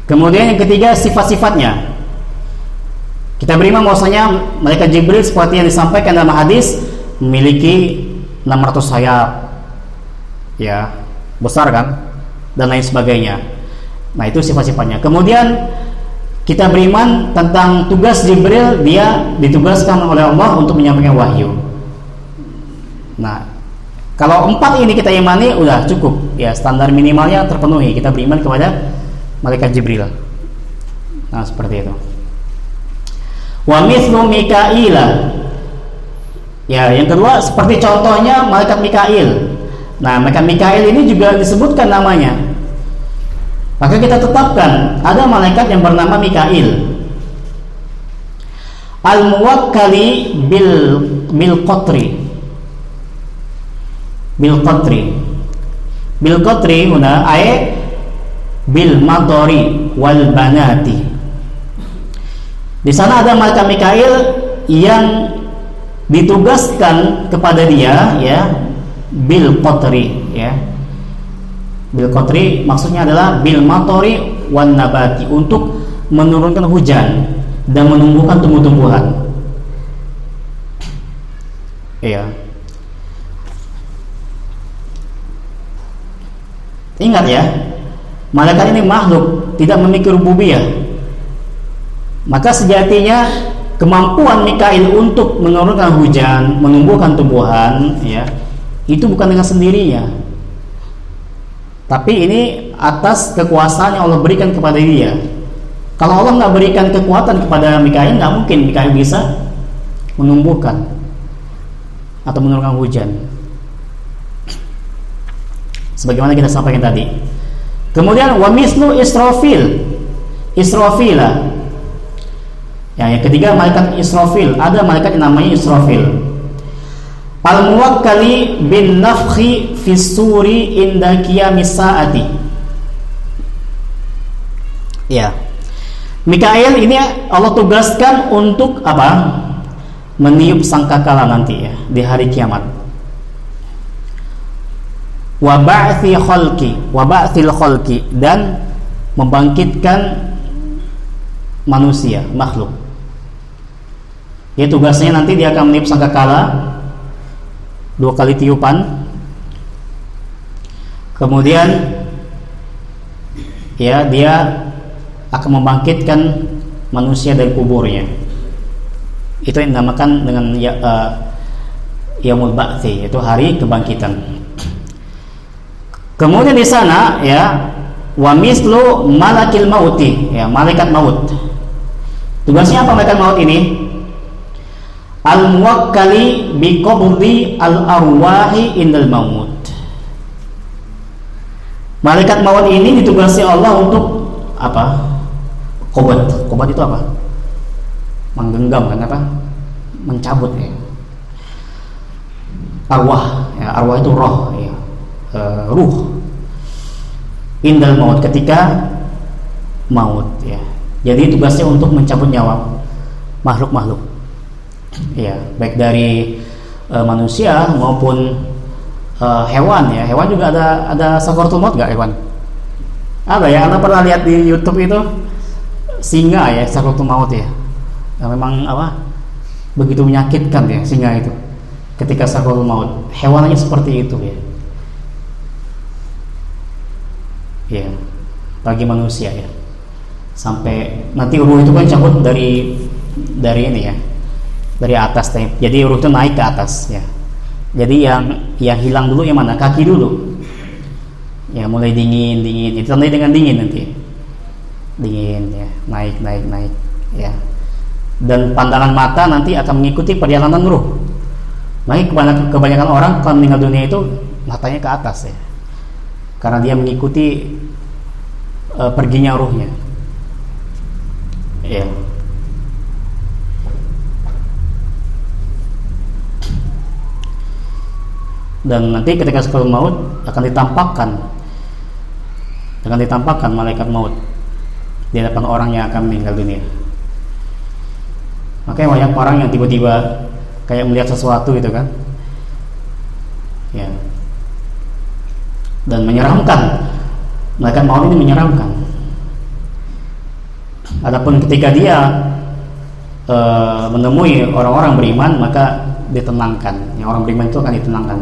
Kemudian yang ketiga, sifat-sifatnya. Kita beriman bahwasanya malaikat Jibril seperti yang disampaikan dalam hadis memiliki 600 sayap. Ya, besar kan? Dan lain sebagainya. Nah, itu sifat-sifatnya. Kemudian kita beriman tentang tugas Jibril, dia ditugaskan oleh Allah untuk menyampaikan wahyu. Nah, kalau 4 ini kita imani udah cukup. Ya, standar minimalnya terpenuhi. Kita beriman kepada malaikat Jibril. Nah, seperti itu. Wa mithlu Mikaila. Ya, yang kedua seperti contohnya malaikat Mikail. Nah, malaikat Mikail ini juga disebutkan namanya. Maka kita tetapkan ada malaikat yang bernama Mikail. Al-muwakkali bil qatri. Bil qatri huna ay bil matori wal banati. Di sana ada malaikat Mikail yang ditugaskan kepada dia ya bil qatri ya. Bil qatri maksudnya adalah bil matori wan nabati, untuk menurunkan hujan dan menumbuhkan tumbuh-tumbuhan. Iya. Ingat ya, malaikat ini makhluk, tidak memiliki rububiyah. Maka sejatinya kemampuan Mikail untuk menurunkan hujan, menumbuhkan tumbuhan, ya, itu bukan dengan sendirinya. Tapi ini atas kekuasaan yang Allah berikan kepada dia. Kalau Allah nggak berikan kekuatan kepada Mikail, nggak mungkin Mikail bisa menumbuhkan atau menurunkan hujan. Sebagaimana kita sampaikan tadi. Kemudian wa mislu Israfila. Ya, yang ketiga malaikat Israfil. Ada malaikat yang namanya Israfil. Al-muwakkali bin nafkhi fis suri inda qiyamis saati. Ya. Mikail ini Allah tugaskan untuk apa? Meniup sangkakala nanti ya di hari kiamat. Wa ba'thil khalqi, dan membangkitkan manusia, makhluk. Ya, tugasnya nanti dia akan meniup sangkakala 2 kali tiupan. Kemudian ya, dia akan membangkitkan manusia dari kuburnya. Itu yang dinamakan dengan Yaumul Ba'tsi, yaitu hari kebangkitan. Kemudian di sana ya, wa mislu malakil mauti, ya, malaikat maut. Tugasnya apa malaikat maut ini? Al-muwakkali bi qabdi al-arwahi indal maut. Malaikat maut ini ditugasi Allah untuk apa? Qabd itu apa? Menggenggam kan, apa? Mencabut ya. Arwah, ya, arwah itu roh ya. Ruh indal maut, ketika maut ya. Jadi tugasnya untuk mencabut nyawa makhluk-makhluk ya, baik dari manusia maupun hewan ya. Hewan juga ada sakaratul maut nggak hewan? Ada ya, Anda pernah lihat di YouTube itu singa ya, sakaratul maut ya. Yang memang apa? Begitu menyakitkan ya singa itu ketika sakaratul maut. Hewannya seperti itu ya. Ya, bagi manusia ya, sampai nanti ruh itu kan cabut dari ini ya, dari atas. Jadi ruh itu naik ke atas ya. Jadi yang hilang dulu yang mana? Kaki dulu ya, mulai dingin itu tandai dengan dingin nanti, dingin ya, naik ya. Dan pandangan mata nanti akan mengikuti perjalanan ruh. Makanya kebanyakan orang kalau meninggal dunia itu matanya ke atas ya, karena dia mengikuti perginya ruhnya ya. Dan nanti ketika sakaratul maut akan ditampakkan malaikat maut di hadapan orang yang akan meninggal dunia. Makanya banyak orang yang tiba-tiba kayak melihat sesuatu gitu kan ya, dan menyeramkan. Malaikat maut ini menyeramkan. Adapun ketika dia menemui orang-orang beriman, maka ditenangkan. Yang orang beriman itu akan ditenangkan.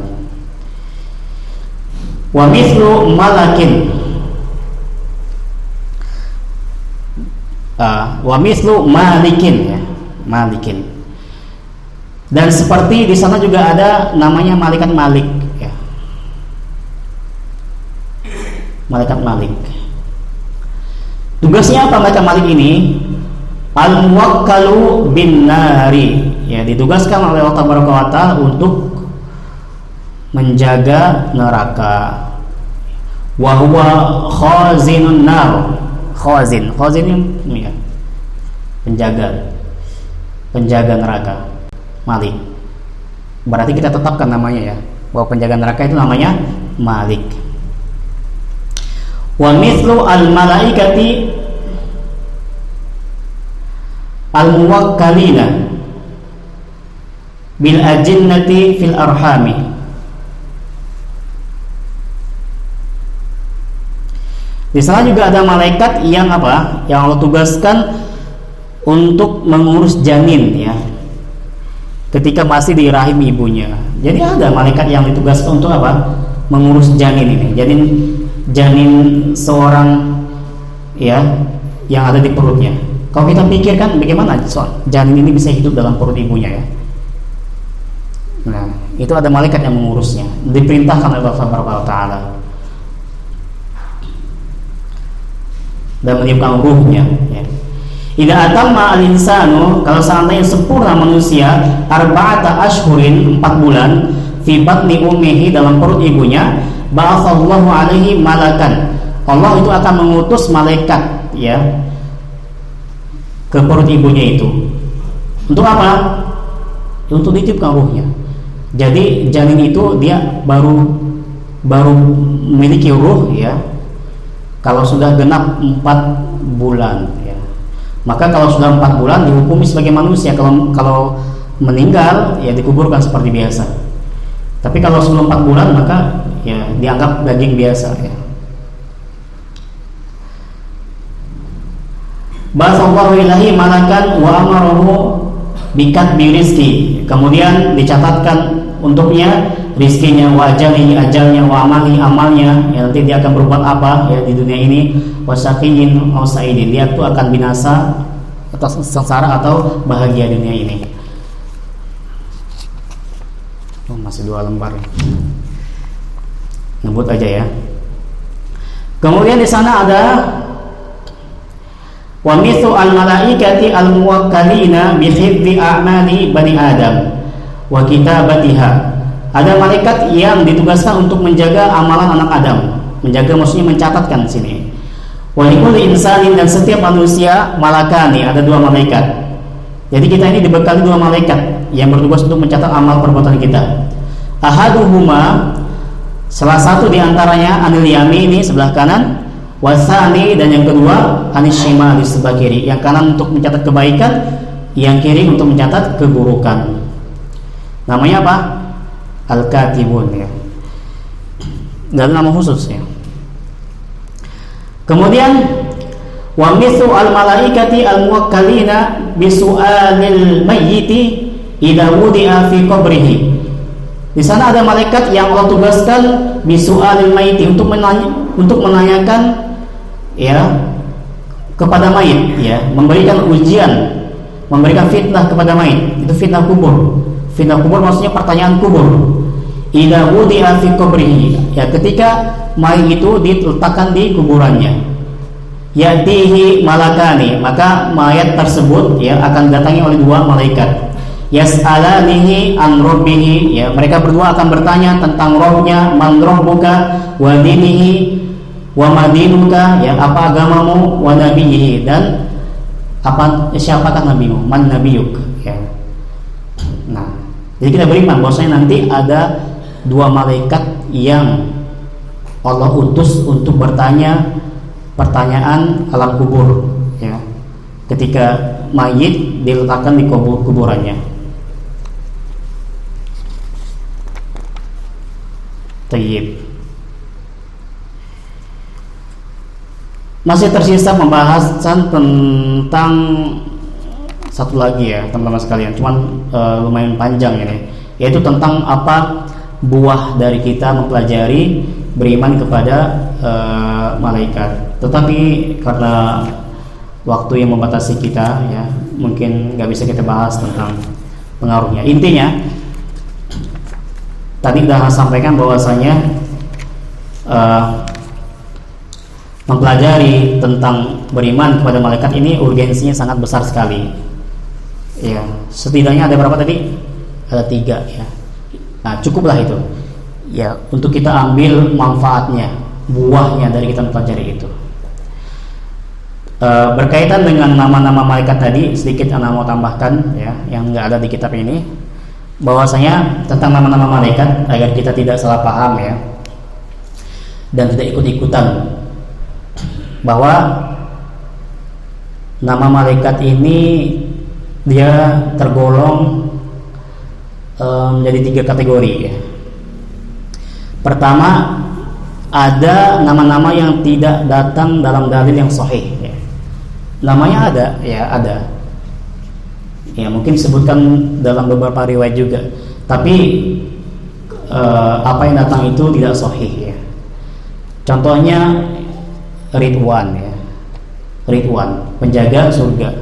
Wa mithlu malakin, wa mithlu malikin ya, malikin. Dan seperti di sana juga ada namanya malaikat Malik ya. Malaikat Malik. Tugasnya apa malaikat Malik ini? Al-muwakkalu bin nari, ya, ditugaskan oleh Allah Taala untuk menjaga neraka. Wa huwa khazinun nar. Khazin ini ya, penjaga neraka. Malik. Berarti kita tetapkan namanya ya, bahwa penjaga neraka itu namanya Malik. Wa mithlu al-malaikati al-muwakkalina bil ajinnati fil arhami. Di sana juga ada malaikat yang apa? Yang Allah tugaskan untuk mengurus janin ya, ketika masih di rahim ibunya. Jadi ada malaikat yang ditugaskan untuk apa? Mengurus janin ini. Janin seorang ya yang ada di perutnya. Kalau kita pikirkan bagaimana janin ini bisa hidup dalam perut ibunya ya. Nah, itu ada malaikat yang mengurusnya, diperintahkan oleh Allah Subhanahu wa taala. Dan meniupkan ruhnya ya. Idza atamma al-insanu, kalau seandainya sempurna manusia, arba'ata ashhurin, 4 bulan, fi batni ummihi, dalam perut ibunya, ba'atsallahu alaihi malakan. Allah itu akan mengutus malaikat ya, ke perut ibunya itu. Untuk apa? Untuk ditiupkan ruhnya. Jadi janin itu dia baru memiliki ruh ya kalau sudah genap 4 bulan ya. Maka kalau sudah 4 bulan dihukumi sebagai manusia. Kalau meninggal ya dikuburkan seperti biasa. Tapi kalau sebelum 4 bulan maka ya dianggap daging biasa ya. Ba'atsallahu ilaihi malakan wa amarahu bikatbi rizki. Kemudian dicatatkan untuknya rizkinya, wa ajalihi ajalnya, wa amali amalnya ya, nanti dia akan berbuat apa ya di dunia ini, wa syaqiyyin aw sa'idin, dia itu akan binasa atau sengsara atau bahagia dunia ini. Masih 2 lembar ngebut aja ya. Kemudian di sana ada wa mithu al malaikati al muwakkalina bi hifdzi a'mali bani adam wa kitabatiha. Ada malaikat yang ditugaskan untuk menjaga amalan anak Adam. Menjaga maksudnya mencatatkan di sini. Wa likulli insanin, dan setiap manusia malakani, ada 2 malaikat. Jadi kita ini dibekali 2 malaikat yang bertugas untuk mencatat amal perbuatan kita. Ahaduhuma, salah satu di antaranya anil yamini, sebelah kanan, wasani, dan yang kedua anis shimali, sebelah kiri. Yang kanan untuk mencatat kebaikan, yang kiri untuk mencatat keburukan. Namanya apa? Al-Katibun ya. Gak ada nama khusus ya. Kemudian wa mithu al-malaikati al-muwakkalina bi su'alil mayyiti idza wudi'a fi qabrihi. Di sana ada malaikat yang Allah tugaskan bi su'alil mayyiti, untuk menanyakan ya kepada mayit ya, memberikan ujian, memberikan fitnah kepada mayit. Itu fitnah kubur. Fitnah kubur maksudnya pertanyaan kubur. Idza wudi'a fi qabrihi, ya ketika mayit itu diletakkan di kuburannya. Ya'tihi malakani, maka mayat tersebut ya akan datangi oleh 2 malaikat. Yas'alanihi an rabbihi, ya mereka berdua akan bertanya tentang rohnya, man rabbuka wa dinihi wa madinuka, ya apa agamamu, wa nabiyhi, dan apa siapakah nabimu, man nabiyuk ya. Nah, jadi kita beriman bahwasanya nanti ada 2 malaikat yang Allah utus untuk bertanya pertanyaan alam kubur ya, ketika mayit diletakkan di kuburannya. Tayyib. Masih tersisa pembahasan tentang satu lagi ya teman-teman sekalian, cuman lumayan panjang ini, yaitu tentang apa buah dari kita mempelajari beriman kepada malaikat. Tetapi karena waktu yang membatasi kita ya, mungkin nggak bisa kita bahas tentang pengaruhnya. Intinya tadi sudah sampaikan bahwasanya mempelajari tentang beriman kepada malaikat ini urgensinya sangat besar sekali ya. Setidaknya ada berapa tadi? Ada 3 ya. Nah cukuplah itu ya untuk kita ambil manfaatnya, buahnya dari kita mempelajari itu. Berkaitan dengan nama-nama malaikat tadi, sedikit Anda mau tambahkan ya, yang nggak ada di kitab ini, bahwasanya tentang nama-nama malaikat agar kita tidak salah paham ya, dan tidak ikut-ikutan, bahwa nama malaikat ini dia tergolong menjadi 3 kategori ya. Pertama, ada nama-nama yang tidak datang dalam dalil yang sahih ya. Namanya ada ya, ada ya, mungkin disebutkan dalam beberapa riwayat juga, tapi apa yang datang itu tidak sahih ya. Contohnya Ridwan ya, Ridwan, penjaga surga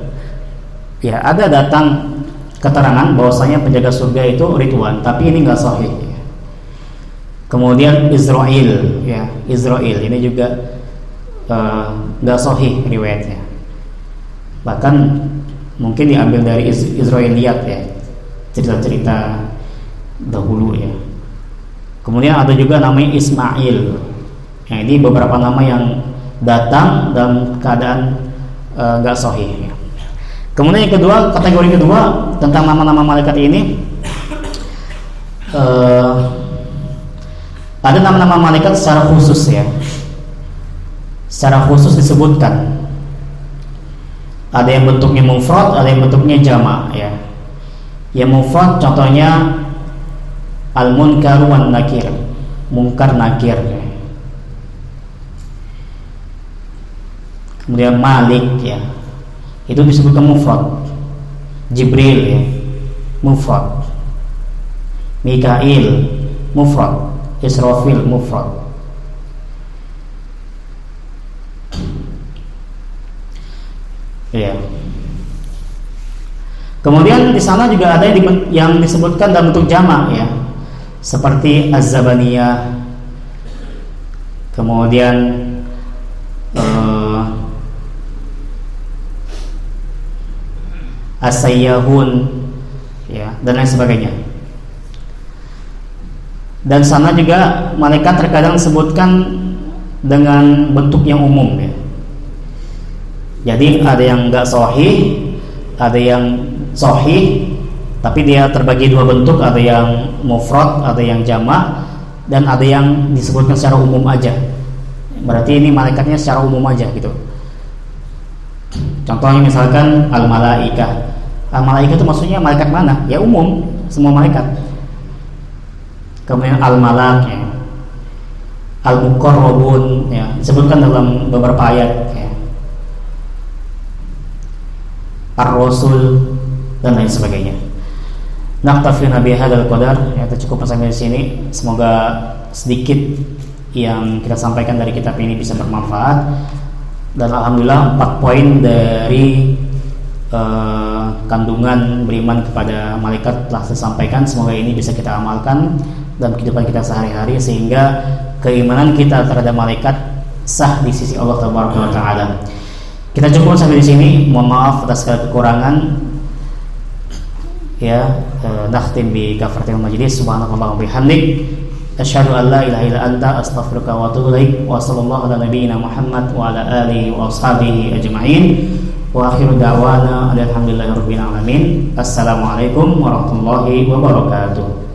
ya, ada datang keterangan bahwasanya penjaga surga itu Ridwan, tapi ini nggak sahih ya. Kemudian Israel ya, Israel ini juga nggak sahih riwayatnya, bahkan mungkin diambil dari Israiliyat ya, cerita-cerita dahulu ya. Kemudian ada juga namanya Ismail ya, ini beberapa nama yang datang dalam keadaan nggak sahih ya. Kemudian yang kedua, kategori kedua tentang nama-nama malaikat ini, ada nama-nama malaikat secara khusus ya. Secara khusus disebutkan. Ada yang bentuknya mufrad, ada yang bentuknya jamak ya. Yang mufrad contohnya al-munkar wan nakir, munkar nakir ya. Kemudian Malik ya, itu disebutkan mufrad. Jibril ya, mufrad. Mikail mufrad. Israfil mufrad. Ya. Kemudian di sana juga ada yang disebutkan dalam bentuk jamak ya, seperti Az-Zabaniyah. Kemudian As-Sayyahun ya, dan lain sebagainya. Dan sana juga malaikat terkadang disebutkan dengan bentuk yang umum ya. Jadi ada yang enggak sahih, ada yang sahih tapi dia terbagi dua bentuk, ada yang mufrad, ada yang jamak, dan ada yang disebutkan secara umum aja. Berarti ini malaikatnya secara umum aja gitu. Contohnya misalkan al-malaikah. Al-malaikah itu maksudnya malaikat mana? Ya umum, semua malaikat. Kemudian al-malak ya. Al-muqarrabun ya, disebutkan dalam beberapa ayat ya. Ar-rasul dan lain sebagainya. Naktafi nabi hadzal qadar ya, kita cukup sampai di sini. Semoga sedikit yang kita sampaikan dari kitab ini bisa bermanfaat. Dan alhamdulillah 4 poin dari kandungan beriman kepada malaikat telah saya sampaikan. Semoga ini bisa kita amalkan dalam kehidupan kita sehari-hari, sehingga keimanan kita terhadap malaikat sah di sisi Allah Taala. Kita cukup sampai di sini. Mohon maaf atas segala kekurangan. Ya, nakhtim bi kafaratil majlis. Subhanallah wa bihamdik, asyhadu an la ilaha illa anta, astaghfiruka wa atubu ilaik. Wa sallallahu ala nabiyyina Muhammad wa ala alihi wa ashabihi ajma'in. Wa akhiru da'wana alhamdulillahirabbil alamin. Assalamualaikum warahmatullahi wabarakatuh.